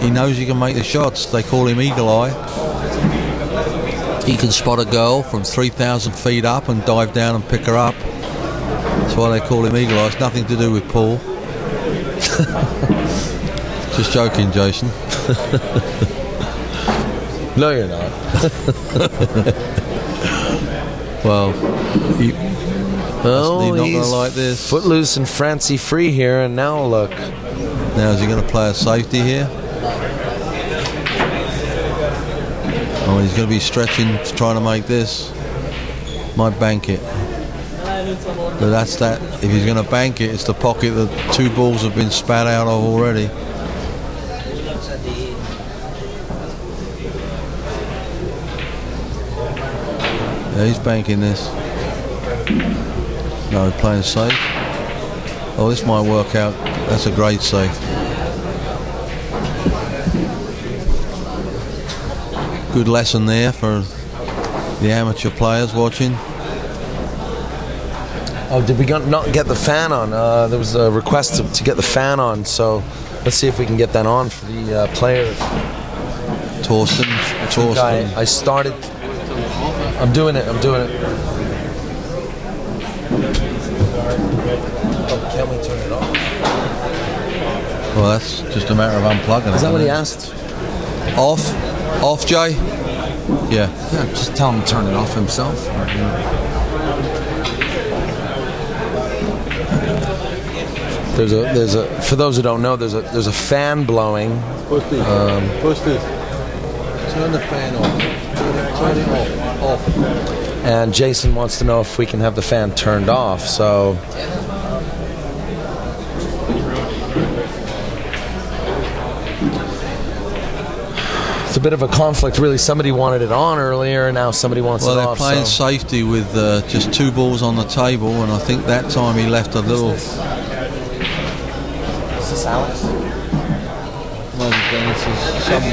knows he can make the shots. They call him Eagle Eye. He can spot a girl from 3,000 feet up and dive down and pick her up. That's why they call him Eagle Eye. It's nothing to do with Paul. Just joking, Jayson. No, you're not. Well, he's not going to like this. Footloose and Francie free here, and now look. Now is he going to play a safety here? Oh, he's going to be stretching, trying to make this. Might bank it. But that's that. If he's going to bank it, it's the pocket that 2 balls have been spat out of already. Yeah, he's banking this. No, he's playing safe. Oh, this might work out. That's a great safe. Good lesson there for the amateur players watching. Oh, did we not get the fan on? There was a request to get the fan on, so let's see if we can get that on for the players. Thorsten. I started I'm doing it. Oh, can we turn it off? Well, that's just a matter of unplugging it. Is that what he asked? Off? Off, Jay? Yeah. Yeah, just tell him to turn it off himself. There's a for those who don't know, there's a fan blowing. Push this. Turn the fan off. Turn it off. And Jayson wants to know if we can have the fan turned off. So it's a bit of a conflict, really. Somebody wanted it on earlier, and now somebody wants it off. Well, they're playing safety with just 2 balls on the table, and I think that time he left a little. Is this Alex? Well, Dennis is some.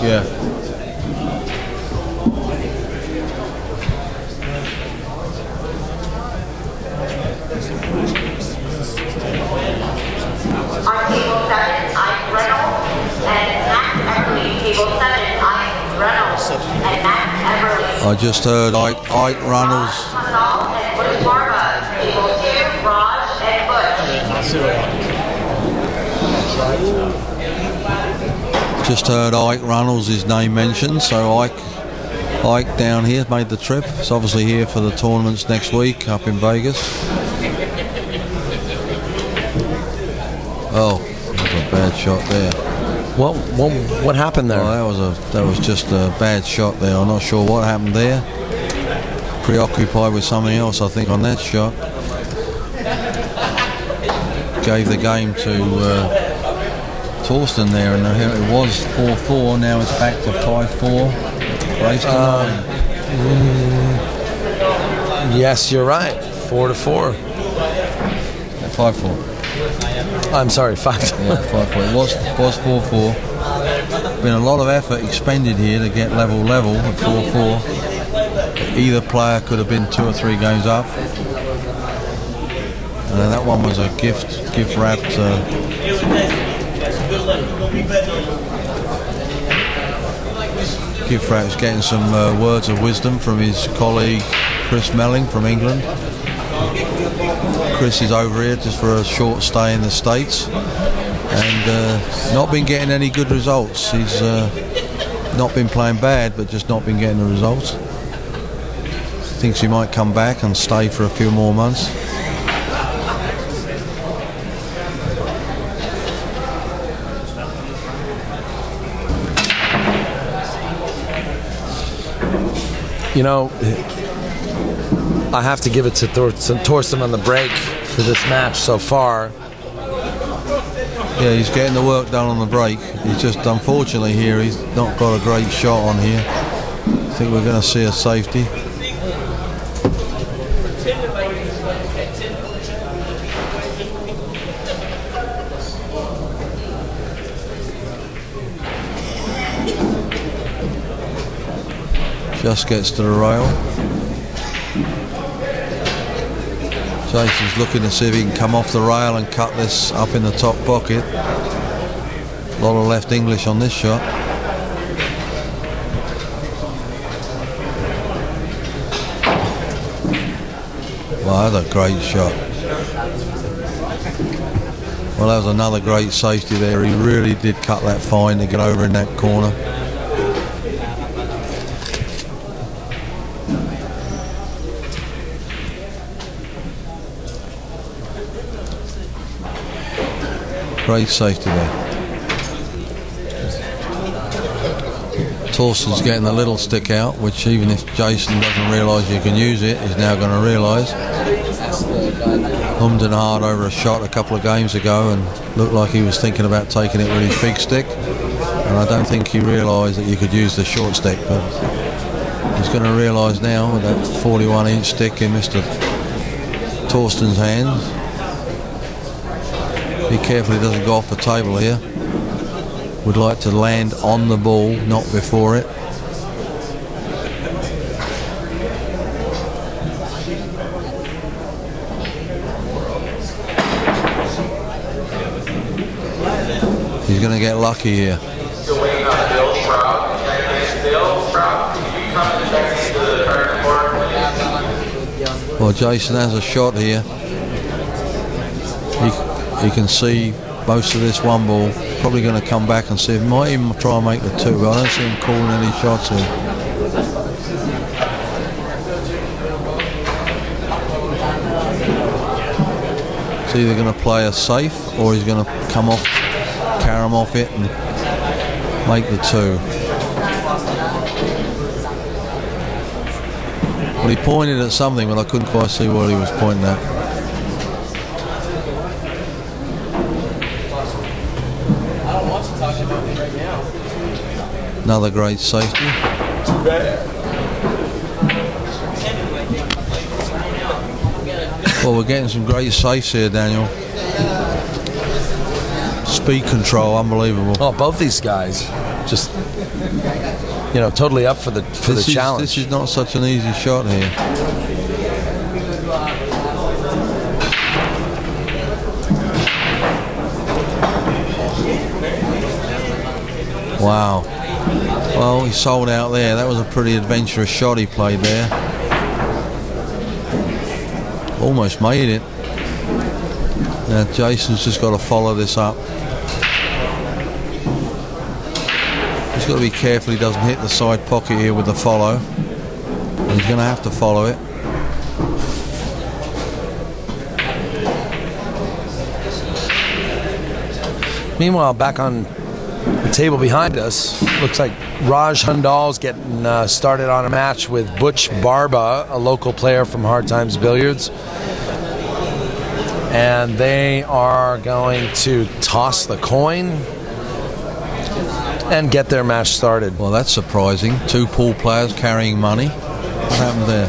Yeah. On table 7, Ike Reynolds, and Max Everly. Table 7, Ike Reynolds, and Max Everly. I just heard Ike Reynolds. Monadal and Busch Barba. Table 2, Raj and Busch. Just heard Ike Reynolds' name mentioned, so Ike down here made the trip. He's obviously here for the tournaments next week up in Vegas. Oh, that was a bad shot there. What happened there? Oh, that was just a bad shot there. I'm not sure what happened there. Preoccupied with something else, I think, on that shot. Gave the game to Thorsten there, and it was 4-4. Now it's back to 5-4. Race to 9. Yes, you're right. 4-4. 5-4. I'm sorry, 5-4. Yeah, 5-4. It was 4-4. Been a lot of effort expended here to get level at 4-4. Either player could have been 2 or 3 games up. And that one was a gift wrapped. Gift wrapp's getting some words of wisdom from his colleague Chris Melling from England. Chris is over here just for a short stay in the States and not been getting any good results. He's not been playing bad, but just not been getting the results. Thinks he might come back and stay for a few more months. You know, I have to give it to Thorsten on the break for this match so far. Yeah, he's getting the work done on the break. He's just, unfortunately here, he's not got a great shot on here. I think we're going to see a safety. Just gets to the rail. Jayson's looking to see if he can come off the rail and cut this up in the top pocket. A lot of left English on this shot. Wow, that's a great shot. Well, that was another great safety there. He really did cut that fine to get over in that corner. Great safety there. Thorsten's getting the little stick out, which even if Jayson doesn't realise you can use it, he's now going to realise. Hummed and hard over a shot a couple of games ago and looked like he was thinking about taking it with his big stick. And I don't think he realised that you could use the short stick, but he's going to realise now with that 41-inch stick in Mr. Thorsten's hands. Be careful he doesn't go off the table here. Would like to land on the ball, not before it. He's going to get lucky here. Still waiting on Bill Sprout. Bill Sprout, can you come and check into the tournament board, please? Well, Jayson has a shot here. He can see most of this one ball. Probably going to come back and see if he might even try and make the two, but I don't see him calling any shots here. He's either going to play a safe or he's going to come off, carom off it and make the two. Well, he pointed at something, but I couldn't quite see what he was pointing at. Another great safety. Well, we're getting some great safes here, Daniel. Speed control, unbelievable. Oh, both these guys, just totally up for the challenge. This is not such an easy shot here. Wow. Well, he sold out there. That was a pretty adventurous shot he played there. Almost made it. Now Jayson's just got to follow this up. He's got to be careful he doesn't hit the side pocket here with the follow. He's going to have to follow it. Meanwhile, back on the table behind us, looks like Raj Hundal's getting started on a match with Busch Barba, a local player from Hard Times Billiards. And they are going to toss the coin and get their match started. Well, that's surprising. Two pool players carrying money. What happened there?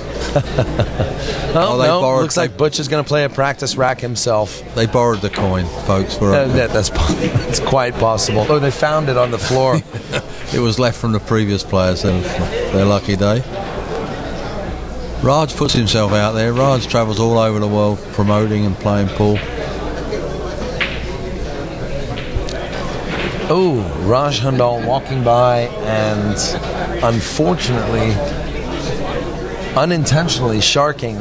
Looks like Busch is going to play a practice rack himself. They borrowed the coin, folks. That's quite possible. Oh, they found it on the floor. It was left from the previous players. Their lucky day. Raj puts himself out there. Raj travels all over the world promoting and playing pool. Oh, Raj Hundal walking by and unfortunately, unintentionally sharking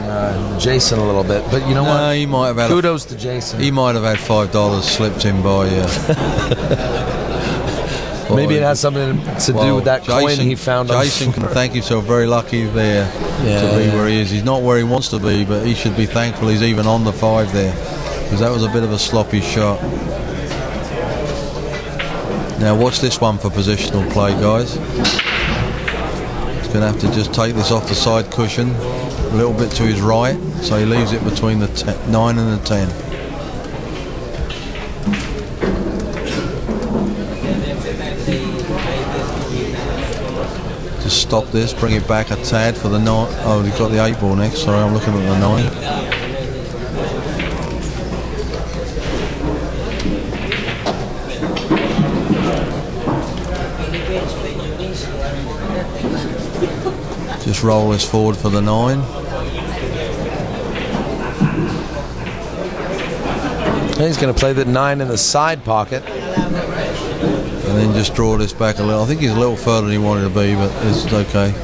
Jayson a little bit. But you know what? He might have had kudos to Jayson. He might have had $5 slipped in by. Maybe it has something to do with that coin he found. Jayson can thank himself very lucky there to be where he is. He's not where he wants to be, but he should be thankful he's even on the 5 there, because that was a bit of a sloppy shot. Now watch this one for positional play, guys. He's going to have to just take this off the side cushion a little bit to his right, so he leaves it between the 9 and the 10. Just stop this, bring it back a tad for the 9. Oh, he's got the 8 ball next. Sorry, I'm looking at the 9. Just roll this forward for the 9. He's going to play the 9 in the side pocket. And then just draw this back a little. I think he's a little further than he wanted to be, but it's okay.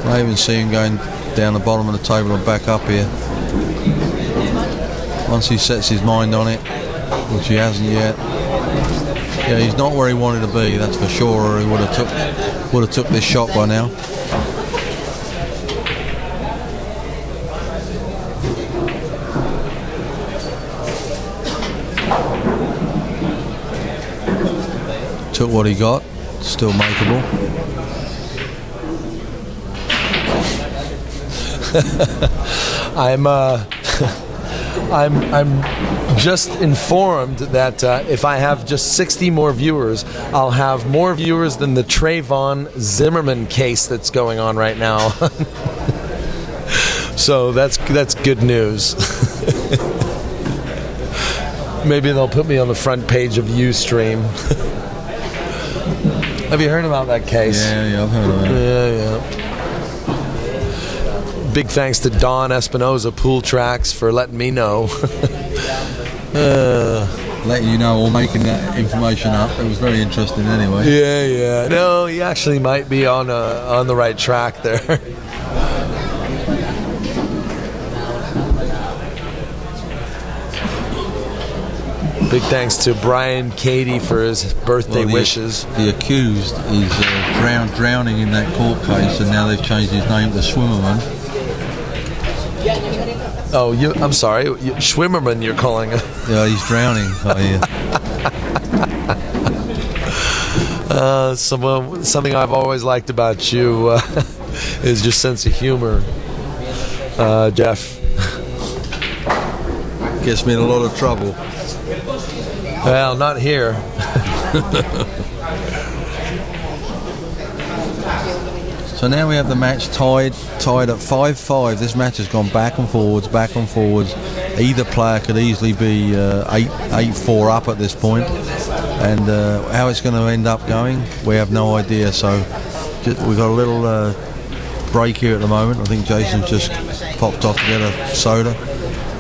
I even see him going down the bottom of the table and back up here. Once he sets his mind on it, which he hasn't yet. Yeah, he's not where he wanted to be, that's for sure, or he would have took this shot by now. Took what he got, still makeable. I'm just informed that if I have just 60 more viewers, I'll have more viewers than the Trayvon Zimmerman case that's going on right now. So that's good news. Maybe they'll put me on the front page of Ustream. Have you heard about that case? Yeah, I've heard of it. Yeah. Big thanks to Don Espinoza Pool Tracks for letting me know. letting you know or making that information up. It was very interesting anyway. Yeah. No, he actually might be on the right track there. Big thanks to Brian Cady for his birthday wishes. The accused is drowning in that court case, and now they've changed his name to Swimmerman. Oh, I'm sorry, Schwimmerman you're calling him. Yeah, he's drowning. Something I've always liked about you is your sense of humor, Geoff. Gets me in a lot of trouble. Well, not here. So now we have the match tied at 5-5. This match has gone back and forwards. Either player could easily be 8-4 up at this point. And how it's going to end up going, we have no idea. So we've got a little break here at the moment. I think Jayson's just popped off to get a soda.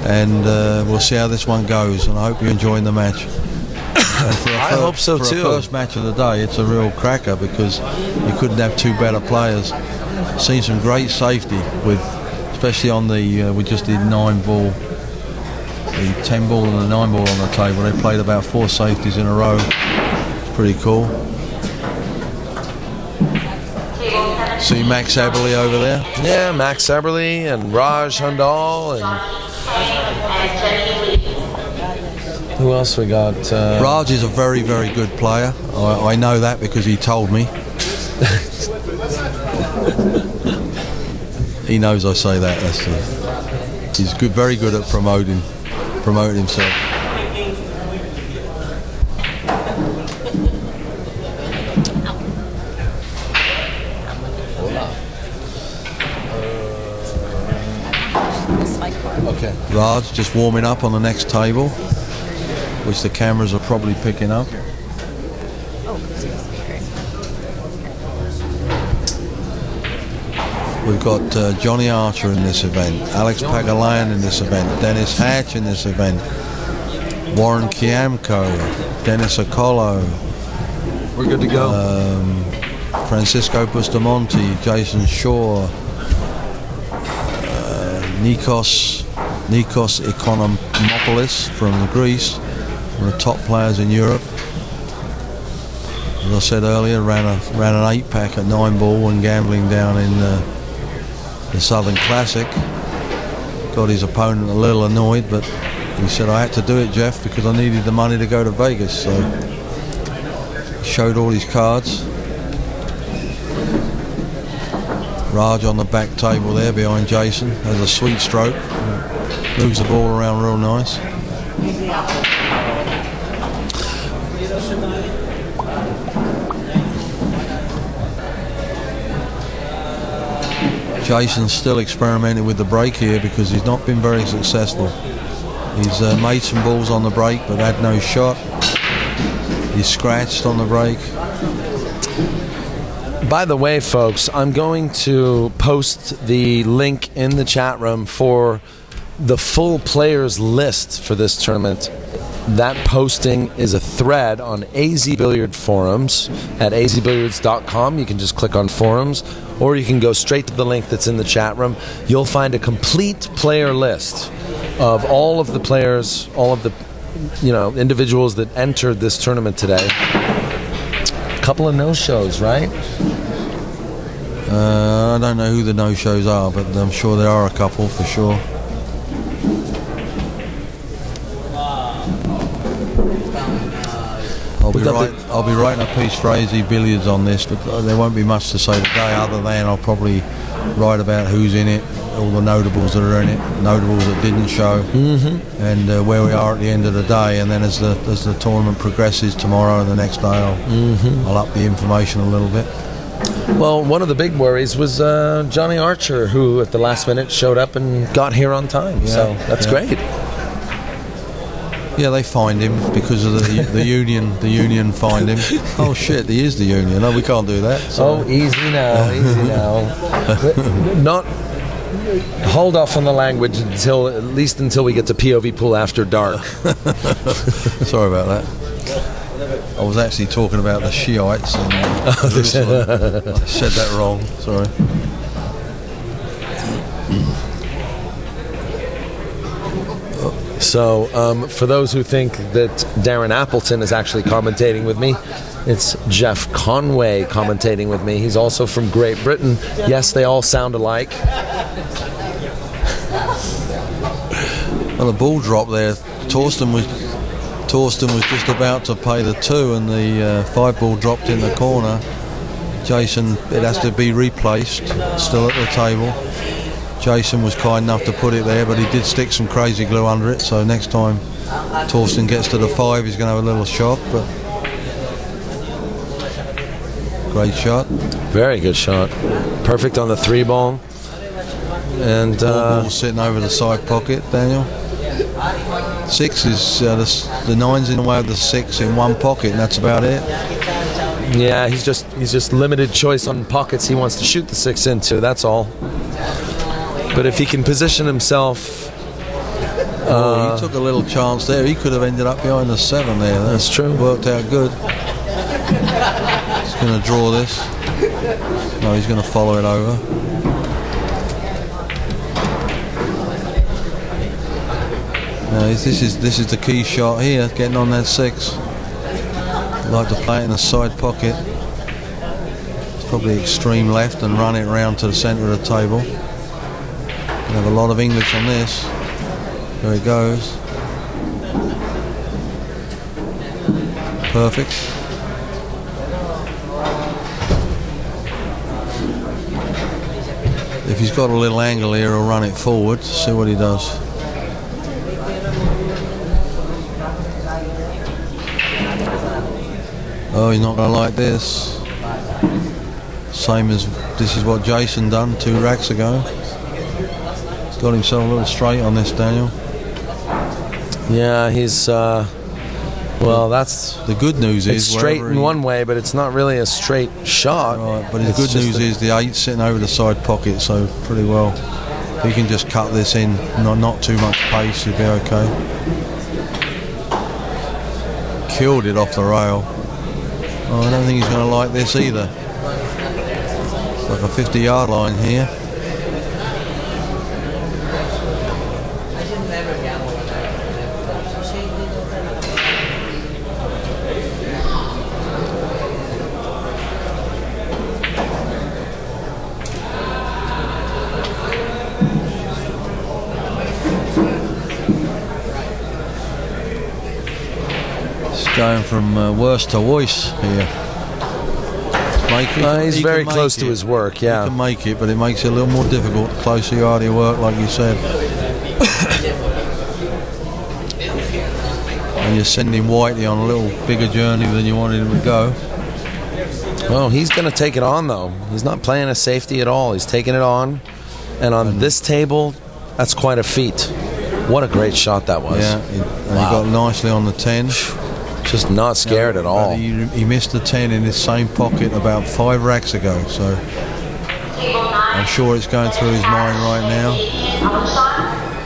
And we'll see how this one goes. And I hope you're enjoying the match. I hope so too. For a first match of the day, it's a real cracker because you couldn't have two better players. Seen some great safety with, especially on the we just did 9-ball, the 10-ball and the 9-ball on the table. They played about 4 safeties in a row. It's pretty cool. See Max Aberley over there? Yeah, Max Aberley and Raj Handal and who else we got? Raj is a very, very good player. I know that because he told me. He knows I say that. He's good, very good at promoting himself. Okay. Raj just warming up on the next table, which the cameras are probably picking up. We've got Johnny Archer in this event, Alex Pagalayan in this event, Dennis Hatch in this event, Warren Kiamko, Dennis Acolo. We're good to go. Francisco Bustamante, Jason Shaw, Nikos Economopoulos from Greece, one of the top players in Europe. As I said earlier, ran an 8-pack at 9-ball when gambling down in the Southern Classic. Got his opponent a little annoyed, but he said, I had to do it, Geoff, because I needed the money to go to Vegas. So he showed all his cards. Raj on the back table there behind Jayson has a sweet stroke, moves the ball around real nice. Jayson's still experimenting with the break here because he's not been very successful. He's made some balls on the break but had no shot. He's scratched on the break. By the way, folks, I'm going to post the link in the chat room for the full players list for this tournament. That posting is a thread on AZ Billiard forums at azbilliards.com. You can just click on forums, or you can go straight to the link that's in the chat room. You'll find a complete player list of all of the players, all of the individuals that entered this tournament today. A couple of no-shows, right? I don't know who the no-shows are, but I'm sure there are a couple for sure. I'll be writing a piece for AZ Billiards on this, but there won't be much to say today other than I'll probably write about who's in it, all the notables that are in it, notables that didn't show, and where we are at the end of the day. And then as the tournament progresses tomorrow and the next day, I'll up the information a little bit. Well, one of the big worries was Johnny Archer, who at the last minute showed up and got here on time. Yeah, so that's great. Yeah, they fined him because of the union. The union fined him. Oh shit, he is the union. No, we can't do that. So. Oh, easy now, easy now. hold off on the language until at least until we get to POV pool after dark. Sorry about that. I was actually talking about the Shiites. And, I said that wrong. Sorry. So, for those who think that Darren Appleton is actually commentating with me, it's Geoff Conway commentating with me. He's also from Great Britain. Yes, they all sound alike. Well, the ball drop there. Thorsten was just about to pay the 2, and the 5 ball dropped in the corner. Jayson, it has to be replaced. Still at the table. Jayson was kind enough to put it there, but he did stick some crazy glue under it. So next time Thorsten gets to the 5, he's going to have a little shock. But great shot. Very good shot. Perfect on the 3 ball. And ball sitting over the side pocket, Daniel. 6 is the 9's in the way of the 6 in one pocket, and that's about it. Yeah, he's just limited choice on pockets he wants to shoot the 6 into. That's all. But if he can position himself, he took a little chance there. He could have ended up behind the 7 there. That's true. Worked out good. He's going to draw this. No, he's going to follow it over. Now, this is the key shot here, getting on that 6. Like to play it in a side pocket. It's probably extreme left and run it round to the centre of the table. We have a lot of English on this. There it goes. Perfect. If he's got a little angle here, he'll run it forward. See what he does. Oh, he's not going to like this. Same as this is what Jayson done 2 racks ago. He's got himself a little straight on this, Daniel. Yeah, he's well, that's the good news. It's straight in one way, but it's not really a straight shot. Right, but the good news is the 8's sitting over the side pocket, so pretty well. He can just cut this in, not too much pace, he'll be okay. Killed it off the rail. Oh, I don't think he's going to like this either. It's like a 50-yard line here. Going from worse to worse here. He's very close to his work, yeah. He can make it, but it makes it a little more difficult the closer you are to your work, like you said. And you're sending Whitey on a little bigger journey than you wanted him to go. Oh, he's going to take it on, though. He's not playing a safety at all. He's taking it on. And on this table, that's quite a feat. What a great shot that was. Yeah, he got nicely on the 10. Just not scared at all. He missed the 10 in his same pocket about 5 racks ago, so I'm sure it's going through his mind right now.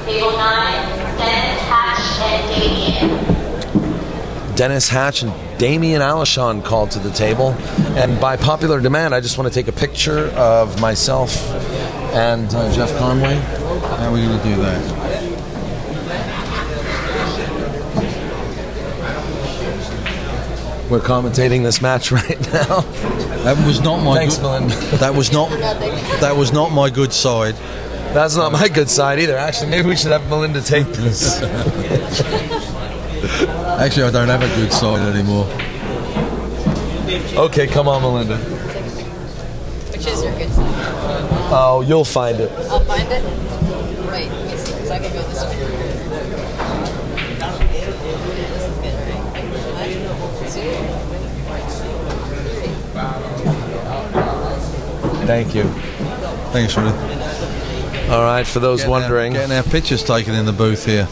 Table 9, Dennis Hatch and Damien. Dennis Hatch and Damien Alishon called to the table. And by popular demand, I just want to take a picture of myself and Geoff Conway. How are we going to do that? We're commentating this match right now. That was not my Thanks, Melinda. That was not my good side. That's not my good side either. Actually, maybe we should have Melinda take this. Actually, I don't have a good side anymore. Okay, come on, Melinda. Which is your good side? Oh, you'll find it. I'll find it? Wait, let me see, because I can go this way. This is good, right? 1, 2, 3. Thank you. Thanks, Rudy. All right, for those wondering. Getting our pictures taken in the booth here.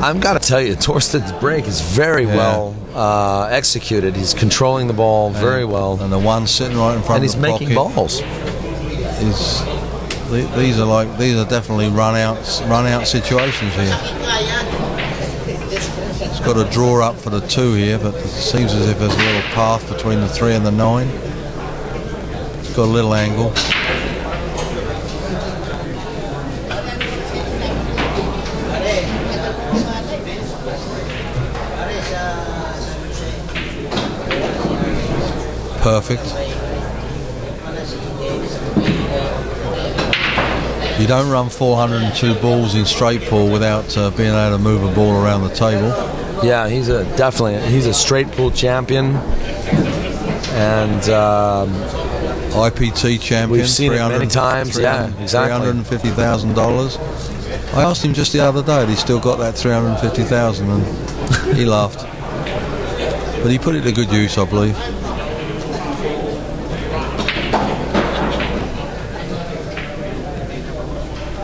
I've got to tell you, Thorsten's break is very well executed. He's controlling the ball very well. And the one sitting right in front of the pocket. And he's making balls. These are definitely run out situations here. He's got a draw up for the 2 here, but it seems as if there's a little path between the 3 and the 9. It's got a little angle. Perfect. You don't run 402 balls in straight pool without being able to move a ball around the table. Yeah, he's a straight pool champion, and IPT champion. We've seen it many times. Yeah, exactly. $350,000. I asked him just the other day, he still got that $350,000, and he laughed. But he put it to good use, I believe.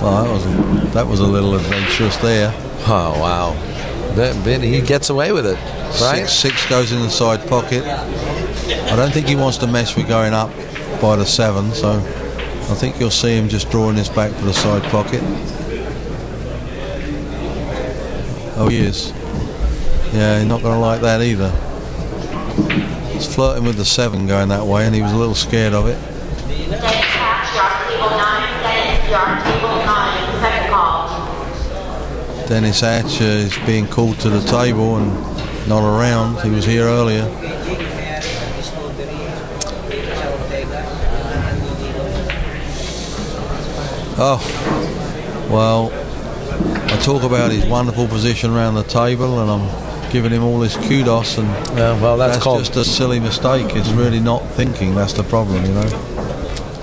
Well, that was a little adventurous there. Oh, wow. He gets away with it, right? 6 goes in the side pocket. I don't think he wants to mess with going up by the 7, so I think you'll see him just drawing this back for the side pocket. Oh, he is. Yeah, he's not going to like that either. He's flirting with the 7 going that way, and he was a little scared of it. Dennis Hatch is being called to the table and not around. He was here earlier. Oh, well, I talk about his wonderful position around the table, and I'm giving him all this kudos, and that's just a silly mistake. It's really not thinking. That's the problem, you know.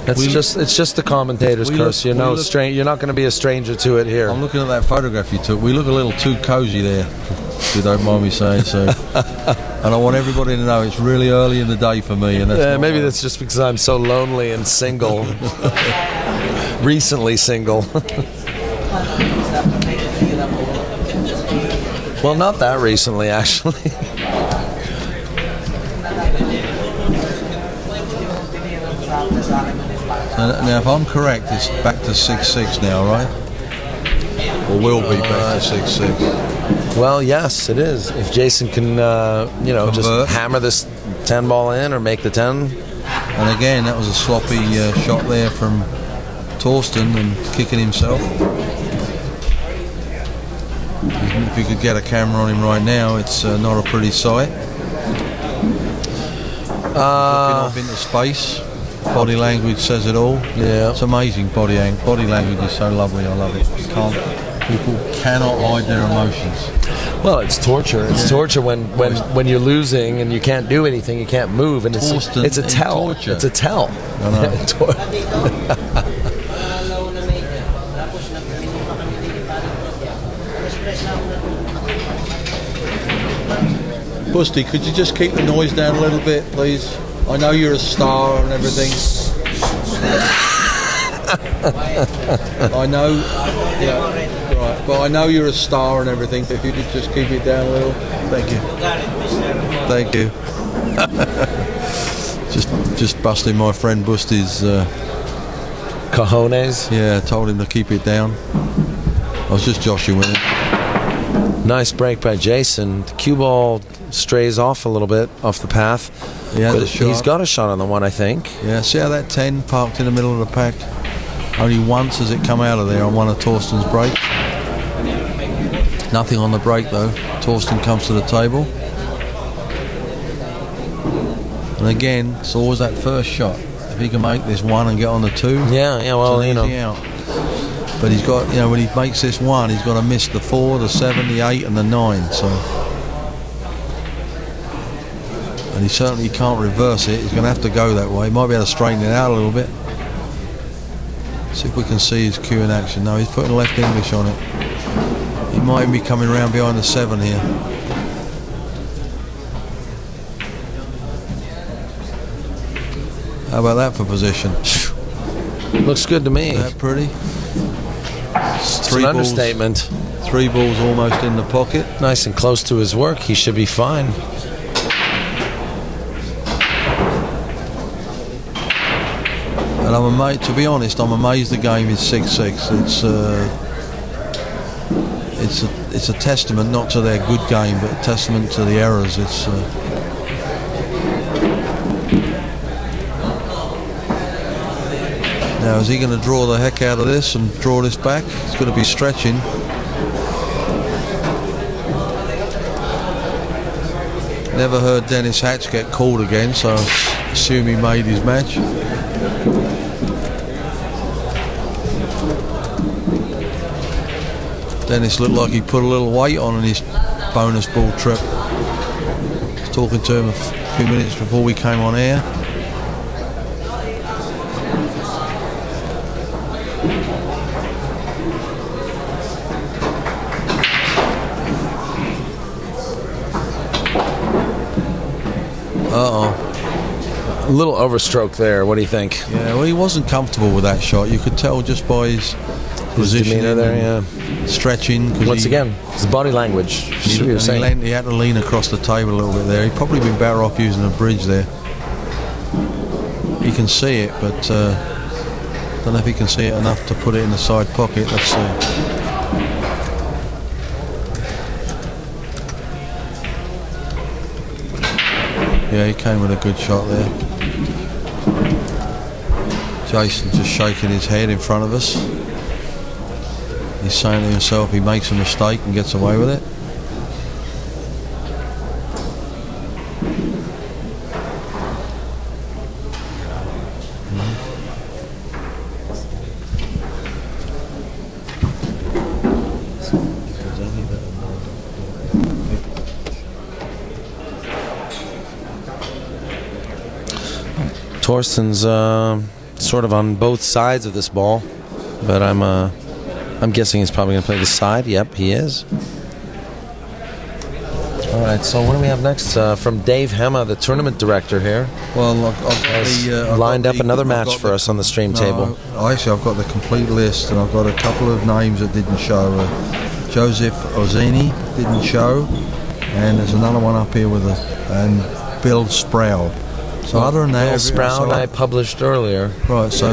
It's just the commentators' curse. You're not going to be a stranger to it here. I'm looking at that photograph you took. We look a little too cozy there, if you don't mind me saying so. And I want everybody to know it's really early in the day for me. And maybe that's just because I'm so lonely and single. Recently single. Well, not that recently, actually. Now, if I'm correct, it's back to 6-6 now, right? Or will be back to 6-6. Well, yes, it is. If Jayson can, just hammer this 10 ball in or make the 10. And again, that was a sloppy shot there from Thorsten and kicking himself. If you could get a camera on him right now, it's not a pretty sight. Looking off into space. Body language says it all. Yeah, it's amazing. Body language is so lovely. I love it. People cannot hide their emotions. Well, it's torture. It's torture when you're losing and you can't do anything, you can't move, and it's a tell. Torture. It's a tell. I know. Busty, could you just keep the noise down a little bit, please? I know you're a star and everything. I know, right. But I know you're a star and everything. If you could just keep it down a little, thank you. Thank you. just busting my friend Busty's cojones. Yeah, told him to keep it down. I was just joshing with him. Nice break by Jayson. The cue ball strays off a little bit off the path. He's got a shot on the 1, I think. Yeah, see how that 10 parked in the middle of the pack? Only once has it come out of there on one of Thorsten's breaks. Nothing on the break though. Thorsten comes to the table. And again, it's always that first shot. If he can make this 1 and get on the 2. Yeah, well, out. But he's got, when he makes this 1, he's got to miss the 4, the 7, the 8 and the 9. So, and he certainly can't reverse it. He's going to have to go that way. He might be able to straighten it out a little bit. See if we can see his cue in action. No, he's putting left English on it. He might even be coming around behind the 7 here. How about that for position? Looks good to me. Isn't that pretty? It's an understatement. 3 balls almost in the pocket. Nice and close to his work. He should be fine. And I'm amazed, to be honest, I'm amazed the game is 6-6. It's a testament not to their good game, but a testament to the errors. It's now, is he going to draw the heck out of this and draw this back? He's going to be stretching. Never heard Dennis Hatch get called again, so I assume he made his match. Dennis looked like he put a little weight on in his bonus ball trip. I was talking to him a few minutes before we came on air. Uh-oh. A little overstroke there. What do you think? Yeah, well, he wasn't comfortable with that shot. You could tell just by his position demeanor there, yeah. Stretching. Once again, his body language. He had to lean across the table a little bit there. He'd probably been better off using a bridge there. He can see it, but don't know if he can see it enough to put it in the side pocket. Let's see. Yeah, he came with a good shot there. Jayson just shaking his head in front of us. He's saying to himself he makes a mistake and gets away with it. Thorsten's sort of on both sides of this ball, but I'm guessing he's probably going to play the side. Yep, he is. All right, so what do we have next? From Dave Hema, the tournament director here. Well, I've lined up another match for us on the stream table. Actually, I've got the complete list, and I've got a couple of names that didn't show. Joseph Ozeni didn't show, and there's another one up here with and Bill Sproul. So other than that, Bill Sproul I published earlier. Right, so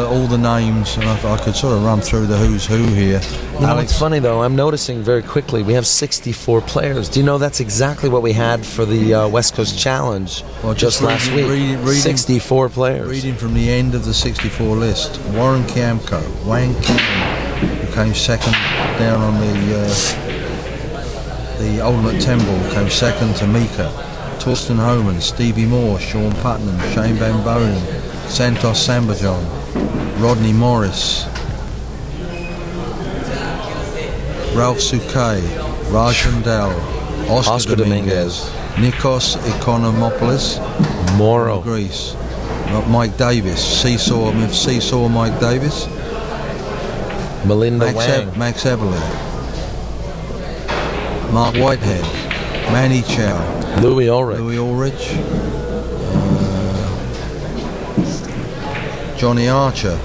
all the names, and I could sort of run through the who's who here. You know what's funny though? I'm noticing very quickly we have 64 players. Do you know that's exactly what we had for the West Coast Challenge just last week? 64 players. Reading from the end of the 64 list: Warren Kiamko, Wang Kim, who came second down on the Ultimate 10 ball, came second to Mika. Thorsten Hohmann, Stevie Moore, Sean Putnam, Shane Van Bonen, Santos Sambajon, Rodney Morris, Ralph Souquet, Raj Shandal, Oscar Dominguez, Nikos Economopoulos, Moro, Greece, Mike Davis, Seesaw Mike Davis, Melinda Wang, Max Eberle, Mark Whitehead, Manny Chow, Louis Ulrich, Johnny Archer,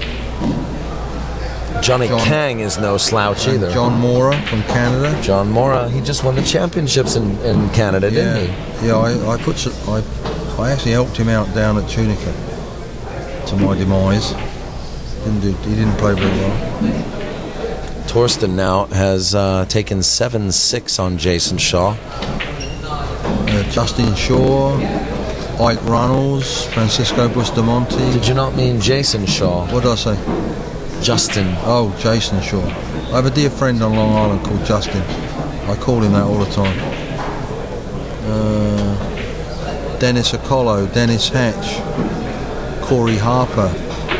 Johnny Kang is no slouch either. John Mora from Canada. John Mora, he just won the championships in Canada, didn't he? Yeah, I actually helped him out down at Tunica, to my demise. He didn't play very well. Thorsten now has taken 7-6 on Jayson Shaw. Justin Shaw, Ike Runnels, Francisco Bustamante. Did you not mean Jayson Shaw? What did I say? Justin. Oh, Jayson Shaw. I have a dear friend on Long Island called Justin. I call him that all the time. Dennis Acolo, Dennis Hatch, Corey Harper.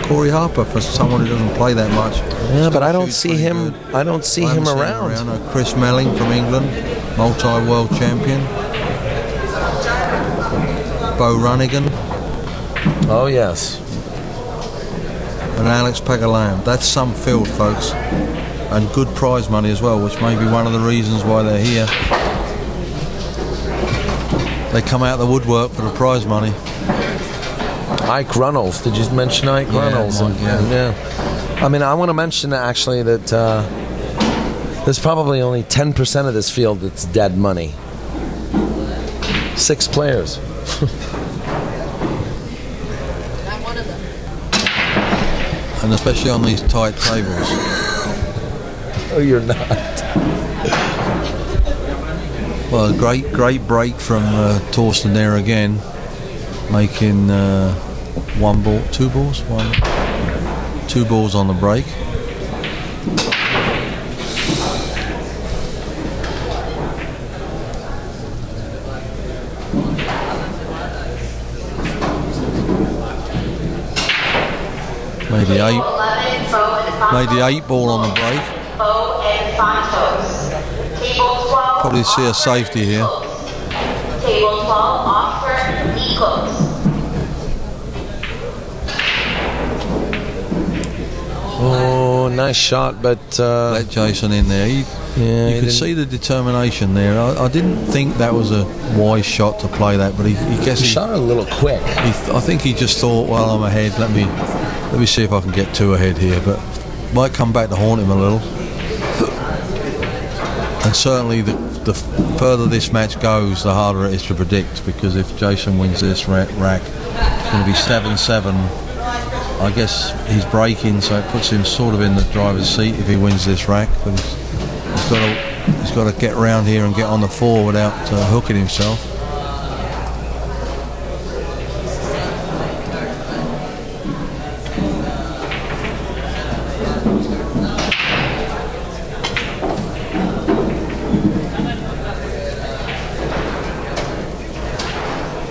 Corey Harper, for someone who doesn't play that much. Yeah, but I don't see him. I don't see him around. Chris Melling from England, multi-world champion. Bo Runnigan. Oh yes. And Alex Pagalam. That's some field, folks, and good prize money as well, which may be one of the reasons why they're here. They come out the woodwork for the prize money. Ike Runnels. Did you mention Ike Runnels? Yeah. I mean, I want to mention actually that There's probably only 10% of this field that's dead money. 6 players. Not one of them. And especially on these tight tables. Oh, you're not. Well, a great break from Thorsten there again, making 1 ball, 2 balls, 2 balls on the break. Maybe 8 ball on the break. Probably see a safety here. Table 12, Oscar Nikos. Oh, nice shot, but Let Jayson in there. You could see the determination there. I didn't think that was a wise shot to play that, but he shot it a little quick. I think he just thought, well, I'm ahead. Let me see if I can get 2 ahead here, but might come back to haunt him a little. And certainly the further this match goes, the harder it is to predict, because if Jayson wins this rack, it's going to be 7-7. I guess he's breaking, so it puts him sort of in the driver's seat if he wins this rack. But he's got to get around here and get on the 4 without hooking himself.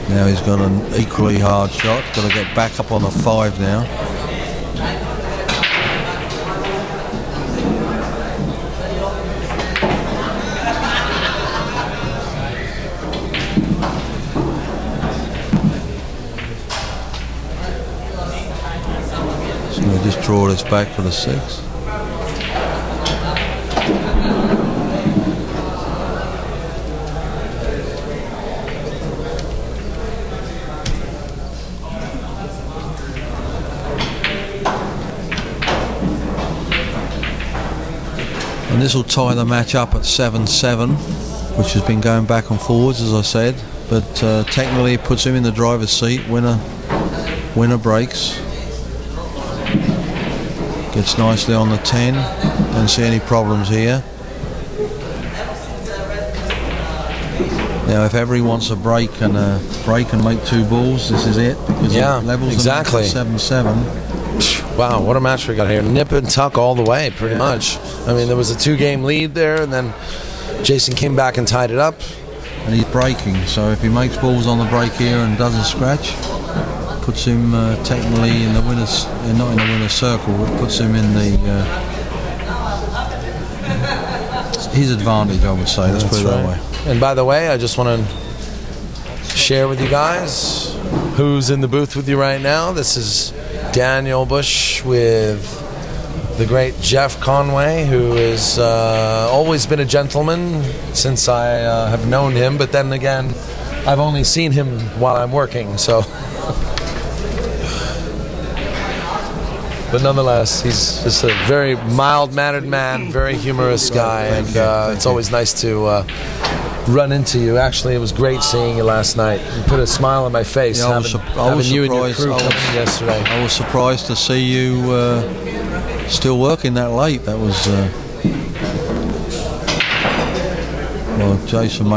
Now he's got an equally hard shot. Got to get back up on the 5 now. So we'll just draw this back for the 6. And this will tie the match up at 7-7, which has been going back and forwards, as I said. But technically it puts him in the driver's seat. Winner breaks. Gets nicely on the 10. Don't see any problems here. Now if Every wants a break and make 2 balls, this is it. Because it levels exactly. 7-7. Wow, what a match we got here. Nip and tuck all the way, pretty much. I mean, there was a 2-game lead there, and then Jayson came back and tied it up. And he's breaking, so if he makes balls on the break here and doesn't scratch, puts him technically in the winner's, not in the winner's circle, but puts him in the his advantage, I would say. Let's put it that way. And by the way, I just want to share with you guys who's in the booth with you right now. This is Daniel Busch with the great Geoff Conway, who has always been a gentleman since I have known him, but then again, I've only seen him while I'm working, so. But nonetheless, he's just a very mild-mannered man, very humorous guy, and it's always nice to run into you. Actually, it was great seeing you last night. You put a smile on my face, having you and your crew come in yesterday. I was surprised to see you still working that late. That was well, Jayson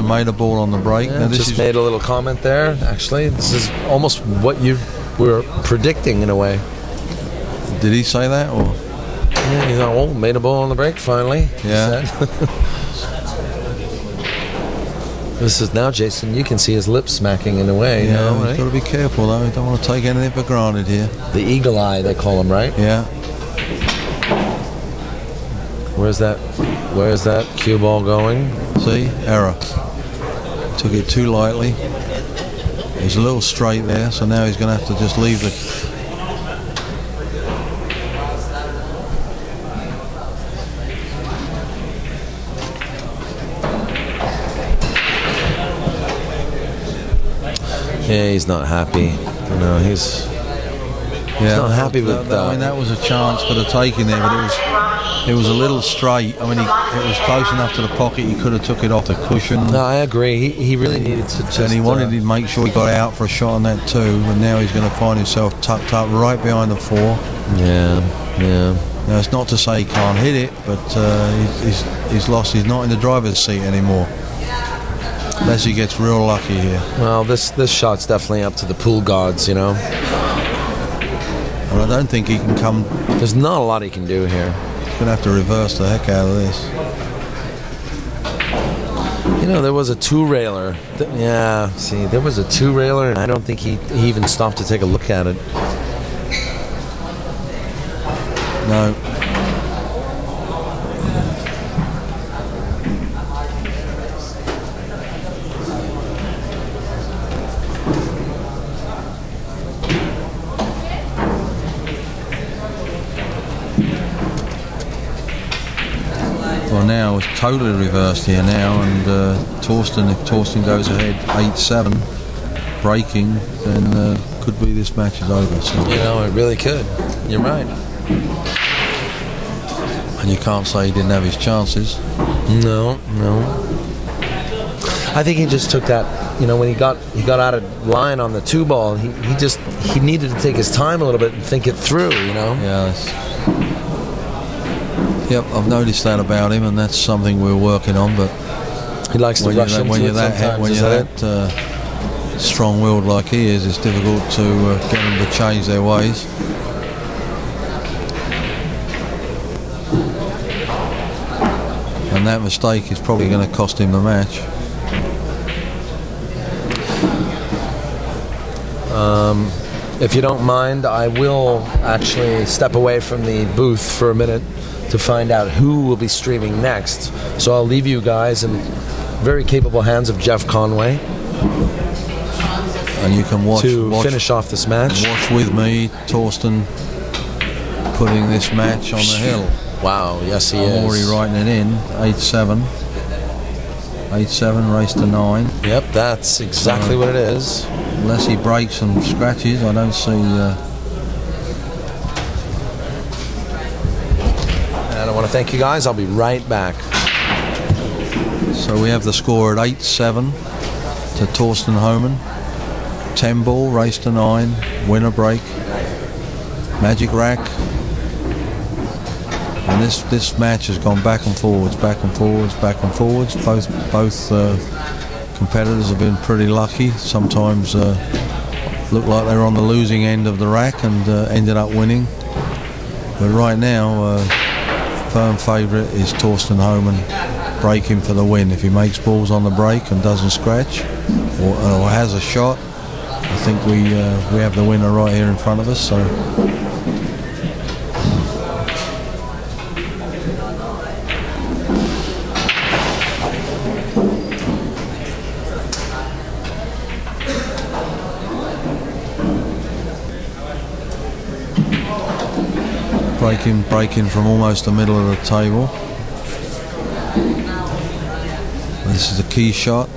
made a ball on the break. Yeah, now this just made a little comment there. Actually, this is almost what you were predicting in a way. Did he say that, or? Yeah, he's like, made a ball on the break finally. Yeah. This is now, Jayson, you can see his lips smacking in a way. Yeah, right? he's got to be careful though. You don't want to take anything for granted here. The eagle eye, they call him, right? Yeah. Where's that cue ball going? See, error. Took it too lightly. He's a little straight there, so now he's going to have to just leave the. Yeah, he's not happy. No, he's not happy with that. I mean, that was a chance for the taking there, but it was It was a little straight. I mean, it was close enough to the pocket. He could have took it off the cushion. No, I agree. He really needed to just... And he wanted to make sure he got out for a shot on that too. And now he's going to find himself tucked up right behind the 4. Yeah. Now, it's not to say he can't hit it, but he's lost. He's not in the driver's seat anymore. Unless he gets real lucky here. Well, this shot's definitely up to the pool gods, you know. And I don't think he can come... There's not a lot he can do here. He's going to have to reverse the heck out of this. You know, there was a 2-railer. Yeah, see, there was a 2-railer, and I don't think he even stopped to take a look at it. No. Well, now it's totally reversed here now, and Thorsten, if Thorsten goes ahead 8-7, breaking, then could be this match is over. So. You know, it really could. You're right. And you can't say he didn't have his chances. No. I think he just took that, you know, when he got out of line on the 2-ball, he needed to take his time a little bit and think it through, you know. Yeah. Yep, I've noticed that about him, and that's something we're working on. But he likes to rush into it sometimes. When you're that strong-willed like he is, it's difficult to get them to change their ways. And that mistake is probably going to cost him the match. If you don't mind, I will actually step away from the booth for a minute to find out who will be streaming next. So I'll leave you guys in very capable hands of Geoff Conway. And you can watch finish off this match. Watch with me, Thorsten putting this match on the hill. Wow, yes he I'm is. already writing it in. 8-7. 8-7, race to 9. Yep, that's exactly what it is. Unless he breaks and scratches, I don't see... And I want to thank you guys. I'll be right back. So we have the score at 8-7 to Thorsten Hohmann. 10-ball, race to 9, winner break, magic rack. And this match has gone back and forwards. Both competitors have been pretty lucky. Sometimes looked like they were on the losing end of the rack and ended up winning. But right now, firm favourite is Thorsten Hohmann, breaking for the win. If he makes balls on the break and doesn't scratch or has a shot, I think we have the winner right here in front of us. So. Breaking from almost the middle of the table. This is a key shot.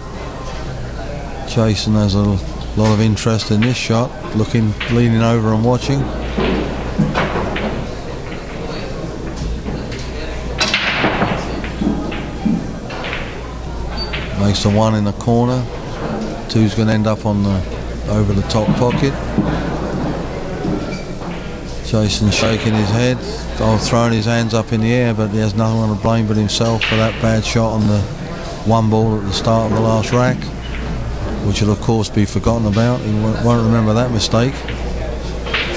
Jayson has a lot of interest in this shot, leaning over and watching. Makes the 1 in the corner. 2's going to end up on over the top pocket. Jayson shaking his head, throwing his hands up in the air, but he has no one to blame but himself for that bad shot on the 1-ball at the start of the last rack, which will of course be forgotten about. He won't remember that mistake,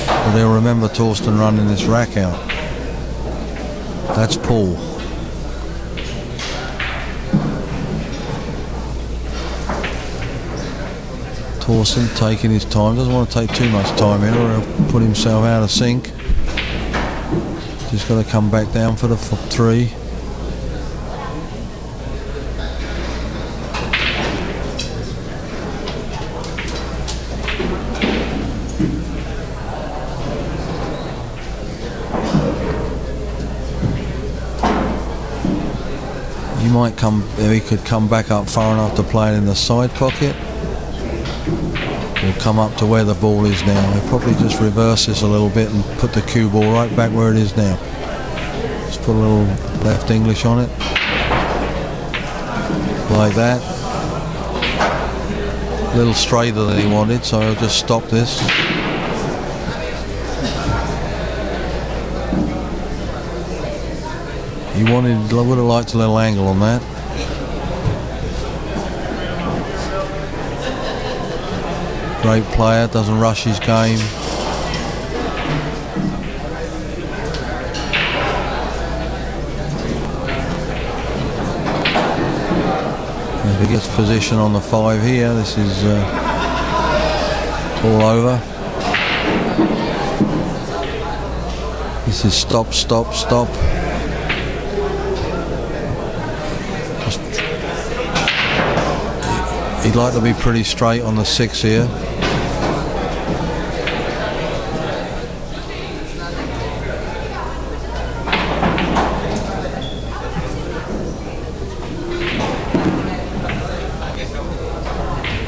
but he'll remember Thorsten running this rack out. That's Paul. Thorsten taking his time, doesn't want to take too much time here or he'll put himself out of sync. Just got to come back down for the 3. He could come back up far enough to play it in the side pocket, or come up to where the ball is now. He'll probably just reverse this a little bit and put the cue ball right back where it is now. It's Just put a little left English on it. Like that. A little straighter than he wanted, so I'll just stop this. He would have liked a little angle on that. Great player, doesn't rush his game. If he gets position on the 5 here, this is all over. This is stop, stop, stop. He'd like to be pretty straight on the 6 here.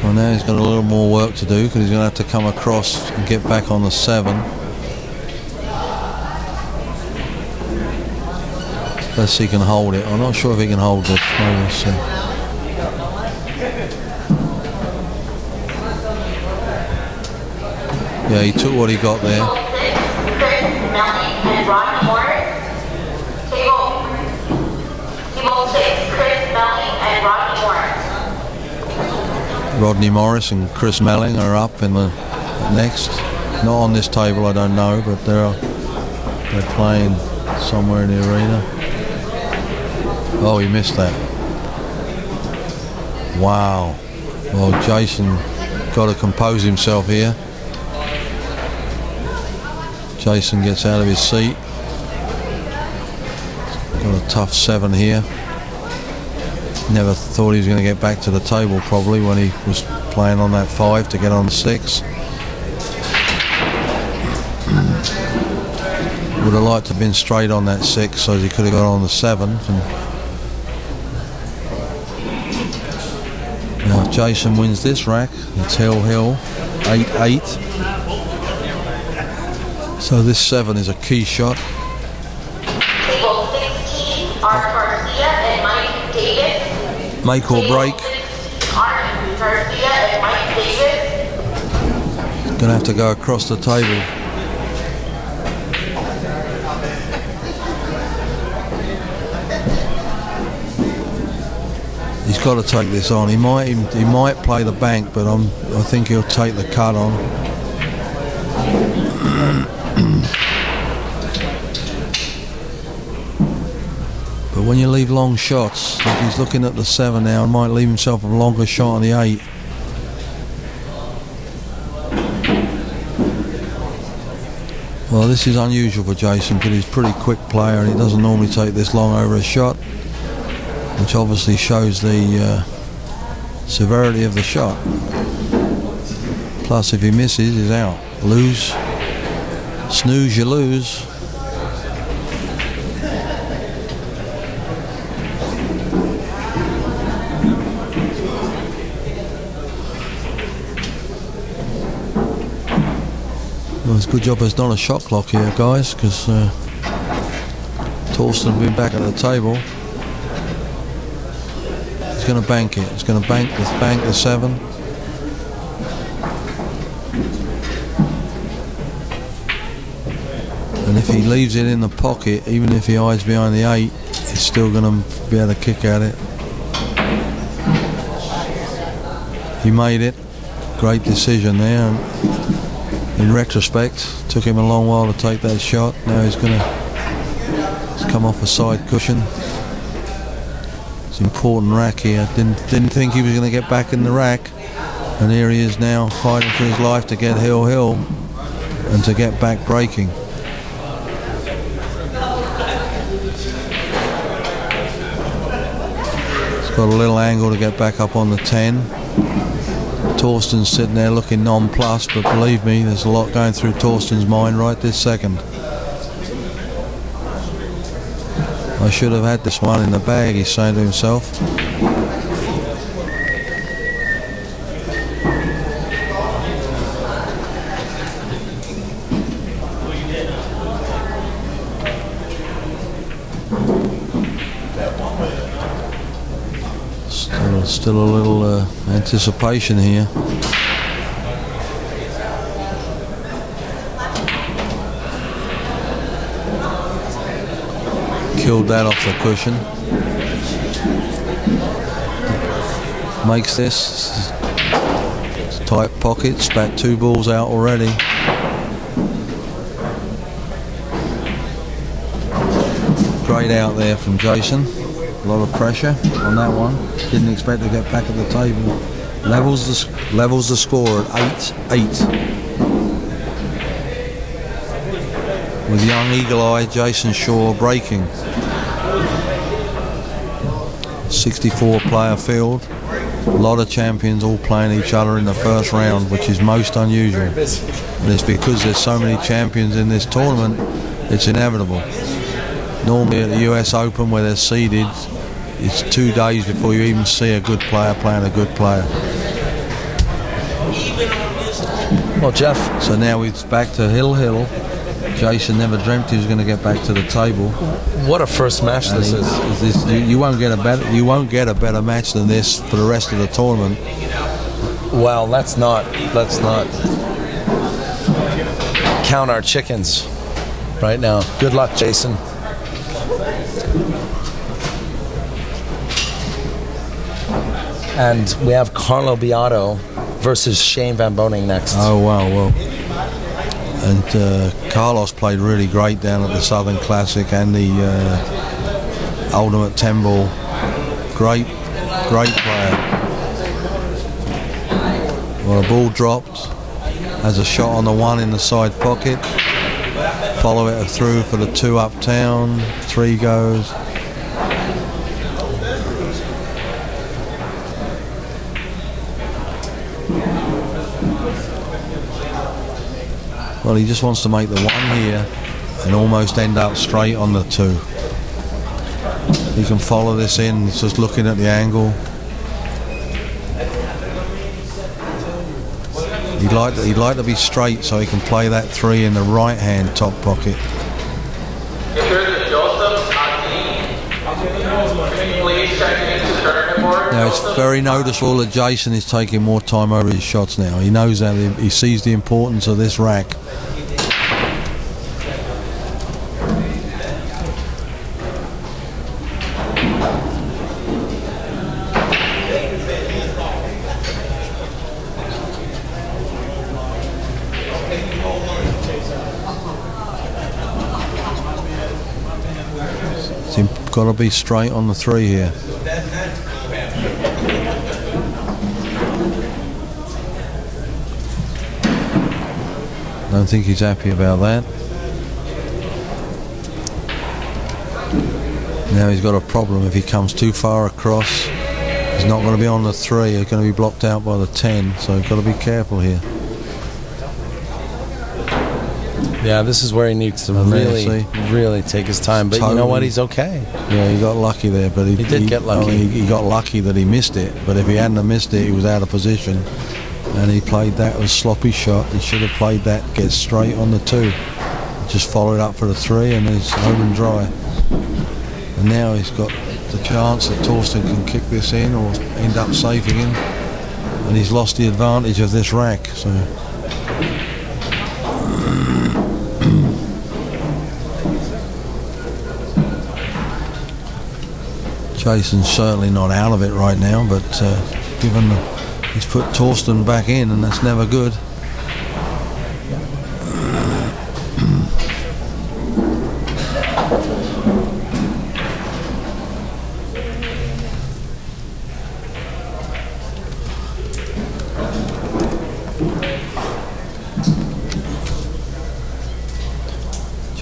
Well, now he's got a little more work to do because he's going to have to come across and get back on the 7. Let's see if he can hold it. I'm not sure if he can hold this. Maybe we'll see. Yeah, he took what he got there. Rodney Morris and Chris Melling are up in the next. Not on this table, I don't know, but they're playing somewhere in the arena. Oh, he missed that. Wow. Well, Jayson got to compose himself here. Jayson gets out of his seat. Got a tough 7 here. Never thought he was going to get back to the table probably when he was playing on that 5 to get on the 6. Would have liked to have been straight on that 6 so he could have got on the 7. Now if Jayson wins this rack, it's Hill, 8-8. So this 7 is a key shot. Table 16, Art Garcia and Mike Davis. Make or break. Art Garcia and Mike Davis. Gonna have to go across the table. He's got to take this on. He might play the bank, but I think he'll take the cut on. But when you leave long shots, like he's looking at the 7 now, and might leave himself a longer shot on the 8. Well, this is unusual for Jayson because he's a pretty quick player and he doesn't normally take this long over a shot, which obviously shows the severity of the shot. Plus, if he misses, he's out. Lose. Snooze, you lose. Well, it's a good job there's not a shot clock here, guys, because Thorsten will be back at the table. He's going to bank it. He's going to bank the 7. And if he leaves it in the pocket, even if he hides behind the 8, he's still going to be able to kick at it. He made it. Great decision there. In retrospect, took him a long while to take that shot. Now he's come off a side cushion. It's an important rack here. Didn't think he was going to get back in the rack, and here he is now fighting for his life to get Hill and to get back breaking. He's got a little angle to get back up on the 10. Thorsten's sitting there looking nonplussed, but believe me, there's a lot going through Thorsten's mind right this second. I should have had this one in the bag, he's saying to himself. Still a little anticipation here. Killed that off the cushion. Makes this tight pocket. Spat 2 balls out already. Great out there from Jayson. A lot of pressure on that one. Didn't expect to get back at the table. Levels the score at 8-8. With young eagle-eyed Jayson Shaw breaking. 64 player field. A lot of champions all playing each other in the first round, which is most unusual. And it's because there's so many champions in this tournament, it's inevitable. Normally at the US Open, where they're seeded, it's 2 days before you even see a good player playing a good player. Well, Geoff. So now it's back to Hill. Jayson never dreamt he was going to get back to the table. What a first match this is. You won't get a better match than this for the rest of the tournament. Well, let's not count our chickens right now. Good luck, Jayson. And we have Carlo Beato versus Shane Van Boening next. Oh wow, well. And Carlos played really great down at the Southern Classic and the Ultimate 10 Ball. Great player. Well, a ball dropped. Has a shot on the 1 in the side pocket. Follow it through for the 2 uptown. 3 goes. Well, he just wants to make the 1 here and almost end up straight on the 2. He can follow this in. He's just looking at the angle. He'd like to be straight so he can play that 3 in the right hand top pocket. Now it's very noticeable that Jayson is taking more time over his shots now. He knows that. He sees the importance of this rack. It's got to be straight on the 3 here. Don't think he's happy about that. Now he's got a problem. If he comes too far across, he's not going to be on the 3. He's going to be blocked out by the 10. So he's got to be careful here. Yeah, this is where he needs to really take his time. But you know what? He's okay. Yeah, he got lucky there. But he did get lucky. He got lucky that he missed it. But if he hadn't have missed it, he was out of position. And he played that with a sloppy shot. He should have played that, get straight on the 2. Just followed up for the 3 and it's home and dry. And now he's got the chance that Thorsten can kick this in or end up saving him. And he's lost the advantage of this rack. So Jayson's certainly not out of it right now, but given he's put Thorsten back in, and that's never good.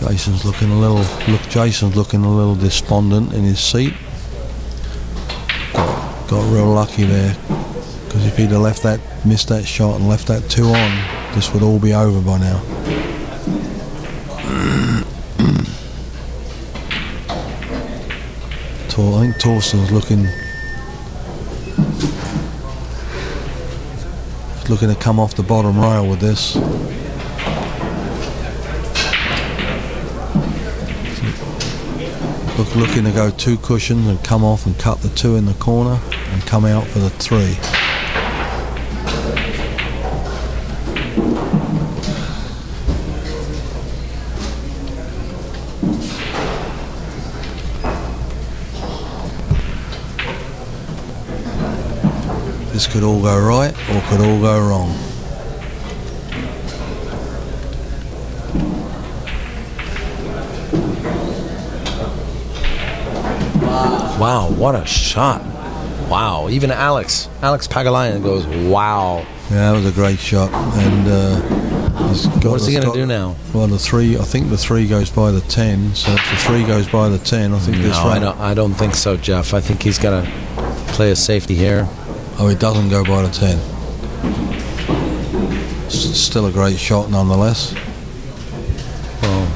Jayson's looking a little despondent in his seat. Got real lucky there, because if he'd have missed that shot and left that 2 on, this would all be over by now. I think Thorsten's looking to come off the bottom rail with this. Looking to go 2 cushions and come off and cut the 2 in the corner and come out for the 3. This could all go right or could all go wrong. Wow, what a shot. Wow, even Alex Pagalayan goes, wow. Yeah, that was a great shot. And what's he going to do now? Well, the 3, I think the 3 goes by the 10. So if the 3 goes by the 10, I think this round. I don't think so, Geoff. I think he's got to play a safety here. Oh, it doesn't go by the 10. Still a great shot nonetheless. Well,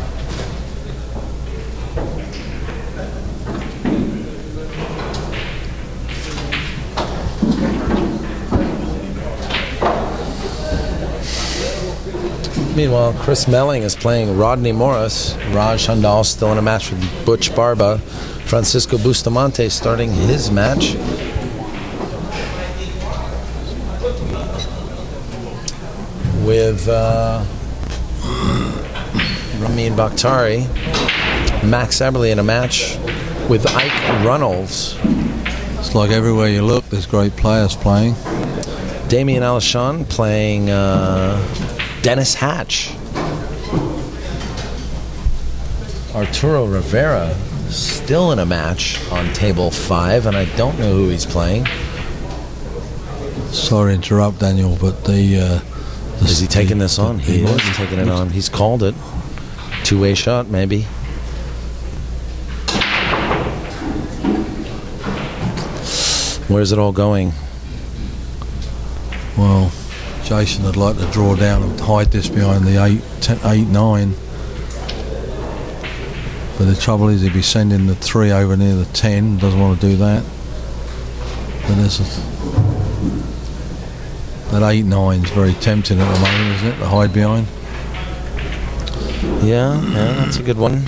meanwhile, Chris Melling is playing Rodney Morris. Raj Handal still in a match with Butch Barba. Francisco Bustamante starting his match with Ramin Bakhtari. Max Eberly in a match with Ike Runnels. It's like everywhere you look, there's great players playing. Damien Alashon playing Dennis Hatch. Arturo Rivera still in a match on table 5, and I don't know who he's playing. Sorry to interrupt, Daniel, but is he taking this on? He is taking it on. He's called it. 2-way shot, maybe. Where's it all going? Well, Jayson would like to draw down and hide this behind the 8-9. But the trouble is he'd be sending the 3 over near the 10. Doesn't want to do that. But that 8-9 is very tempting at the moment, isn't it? To hide behind. Yeah, that's a good one.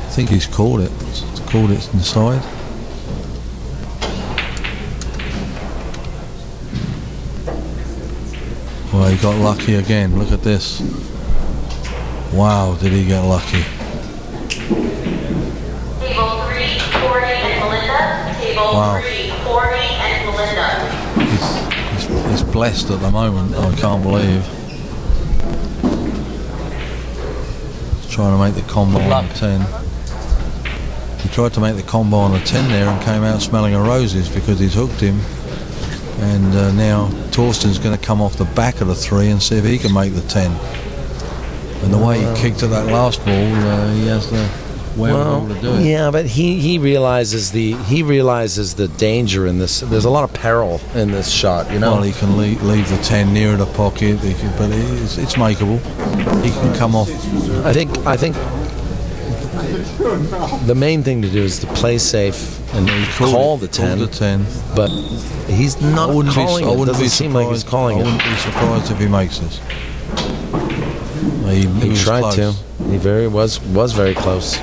I think he's called it. He's called it inside. Well, he got lucky again. Look at this. Wow, did he get lucky. Table 3, Corey and Melinda. Table 3, Corey and Melinda. He's blessed at the moment. I can't believe. He's trying to make the combo on the 10. He tried to make the combo on the 10 there and came out smelling of roses because he's hooked him. And now Thorsten's going to come off the back of the 3 and see if he can make the 10. And the way he kicked at that last ball, he has the wherewithal to do it. Yeah, but he realizes the danger in this. There's a lot of peril in this shot, you know. Well, he can leave the 10 near the pocket, but it's makeable. He can come off. I think the main thing to do is to play safe and call the 10. But he's not calling it. It doesn't seem like he's calling it. I wouldn't be surprised if he makes this. He tried close. to. He was very close.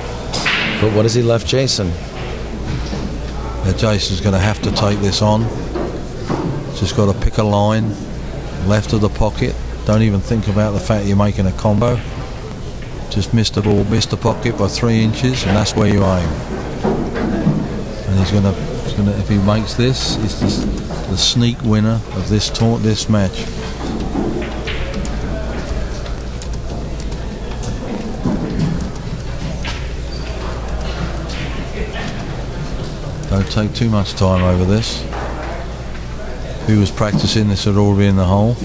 But what has he left Jayson? Yeah, Jason's going to have to take this on. Just got to pick a line left of the pocket. Don't even think about the fact you're making a combo. Just missed the ball, missed the pocket by 3 inches, and that's where you aim. And he's going to if he makes this, he's the sneak winner of this match. Don't take too much time over this. If he was practicing, this would all be in the hole.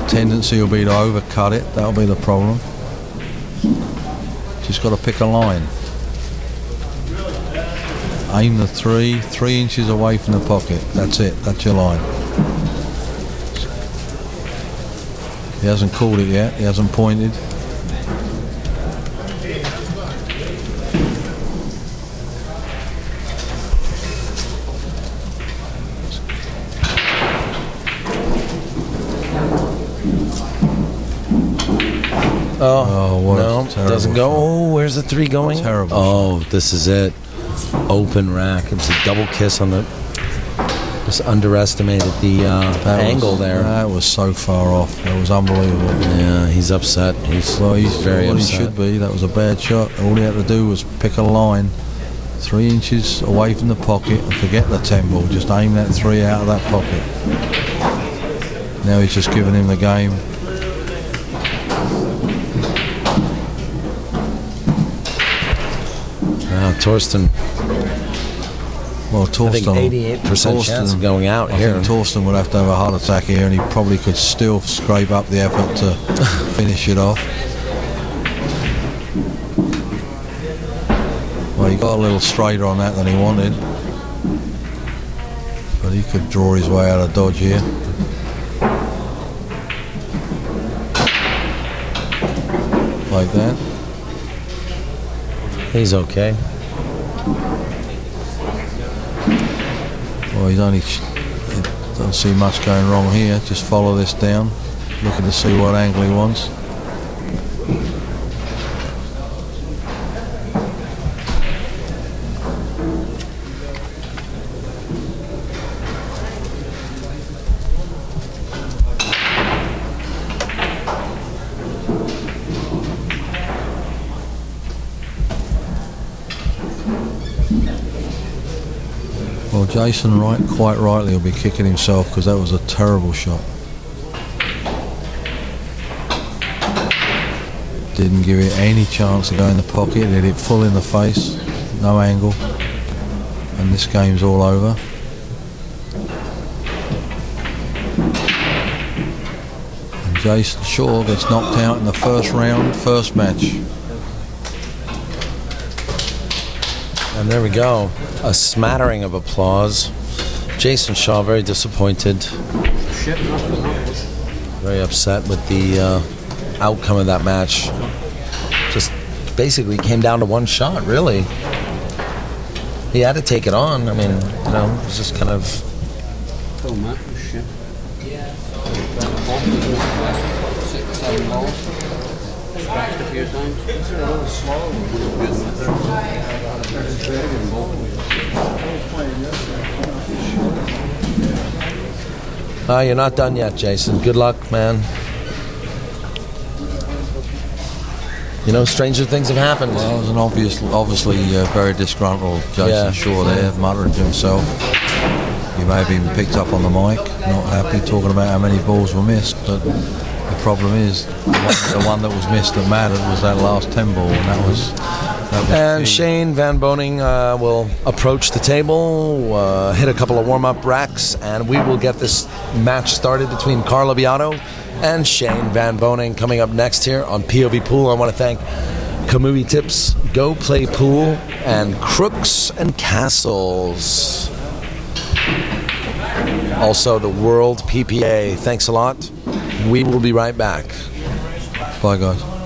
Tendency will be to overcut it. That'll be the problem. Just got to pick a line. Aim the 3 inches away from the pocket. That's it. That's your line. He hasn't called it yet. He hasn't pointed. Oh, what a no, terrible doesn't go. shot. Oh, where's the 3 going? Terrible Oh, this is it. Open rack. It's a double kiss on the. Just underestimated the angle there. That was so far off. That was unbelievable. Yeah, he's upset. He's very well, upset. He should be. That was a bad shot. All he had to do was pick a line 3 inches away from the pocket and forget the 10 ball. Just aim that 3 out of that pocket. Now he's just giving him the game. Now, Thorsten. Well, I Thorsten, think 88% chance of going out I here. think Thorsten would have to have a heart attack here, and he probably could still scrape up the effort to finish it off. Well, he got a little straighter on that than he wanted, but he could draw his way out of dodge here. Like that. He's okay. Well, he's only don't see much going wrong here. Just follow this down, looking to see what angle he wants. Well, Jayson quite rightly will be kicking himself because that was a terrible shot. Didn't give it any chance to go in the pocket. Hit it full in the face, no angle, and this game's all over. And Jayson Shaw gets knocked out in the first round, first match. And there we go. A smattering of applause. Jayson Shaw very disappointed. Very upset with the outcome of that match. Just basically came down to one shot, really. He had to take it on. I mean, you know, it was just kind of... Oh, man. Shit. 6, 7 balls. Scratched a few times. You're not done yet, Jayson. Good luck, man. You know, stranger things have happened. Well, it was an obviously very disgruntled Jayson Shaw there, muttering to himself. He may have even picked up on the mic, not happy, talking about how many balls were missed, but the problem is the one that was missed that mattered was that last 10 ball, and that was And key. Shane Van Boning will approach the table, hit a couple of warm-up racks, and we will get this match started between Carlo Beato and Shane Van Boning coming up next here on POV Pool. I want to thank Kamui Tips, Go Play Pool, and Crooks and Castles. Also the World PPA. Thanks a lot. We will be right back. Bye, guys.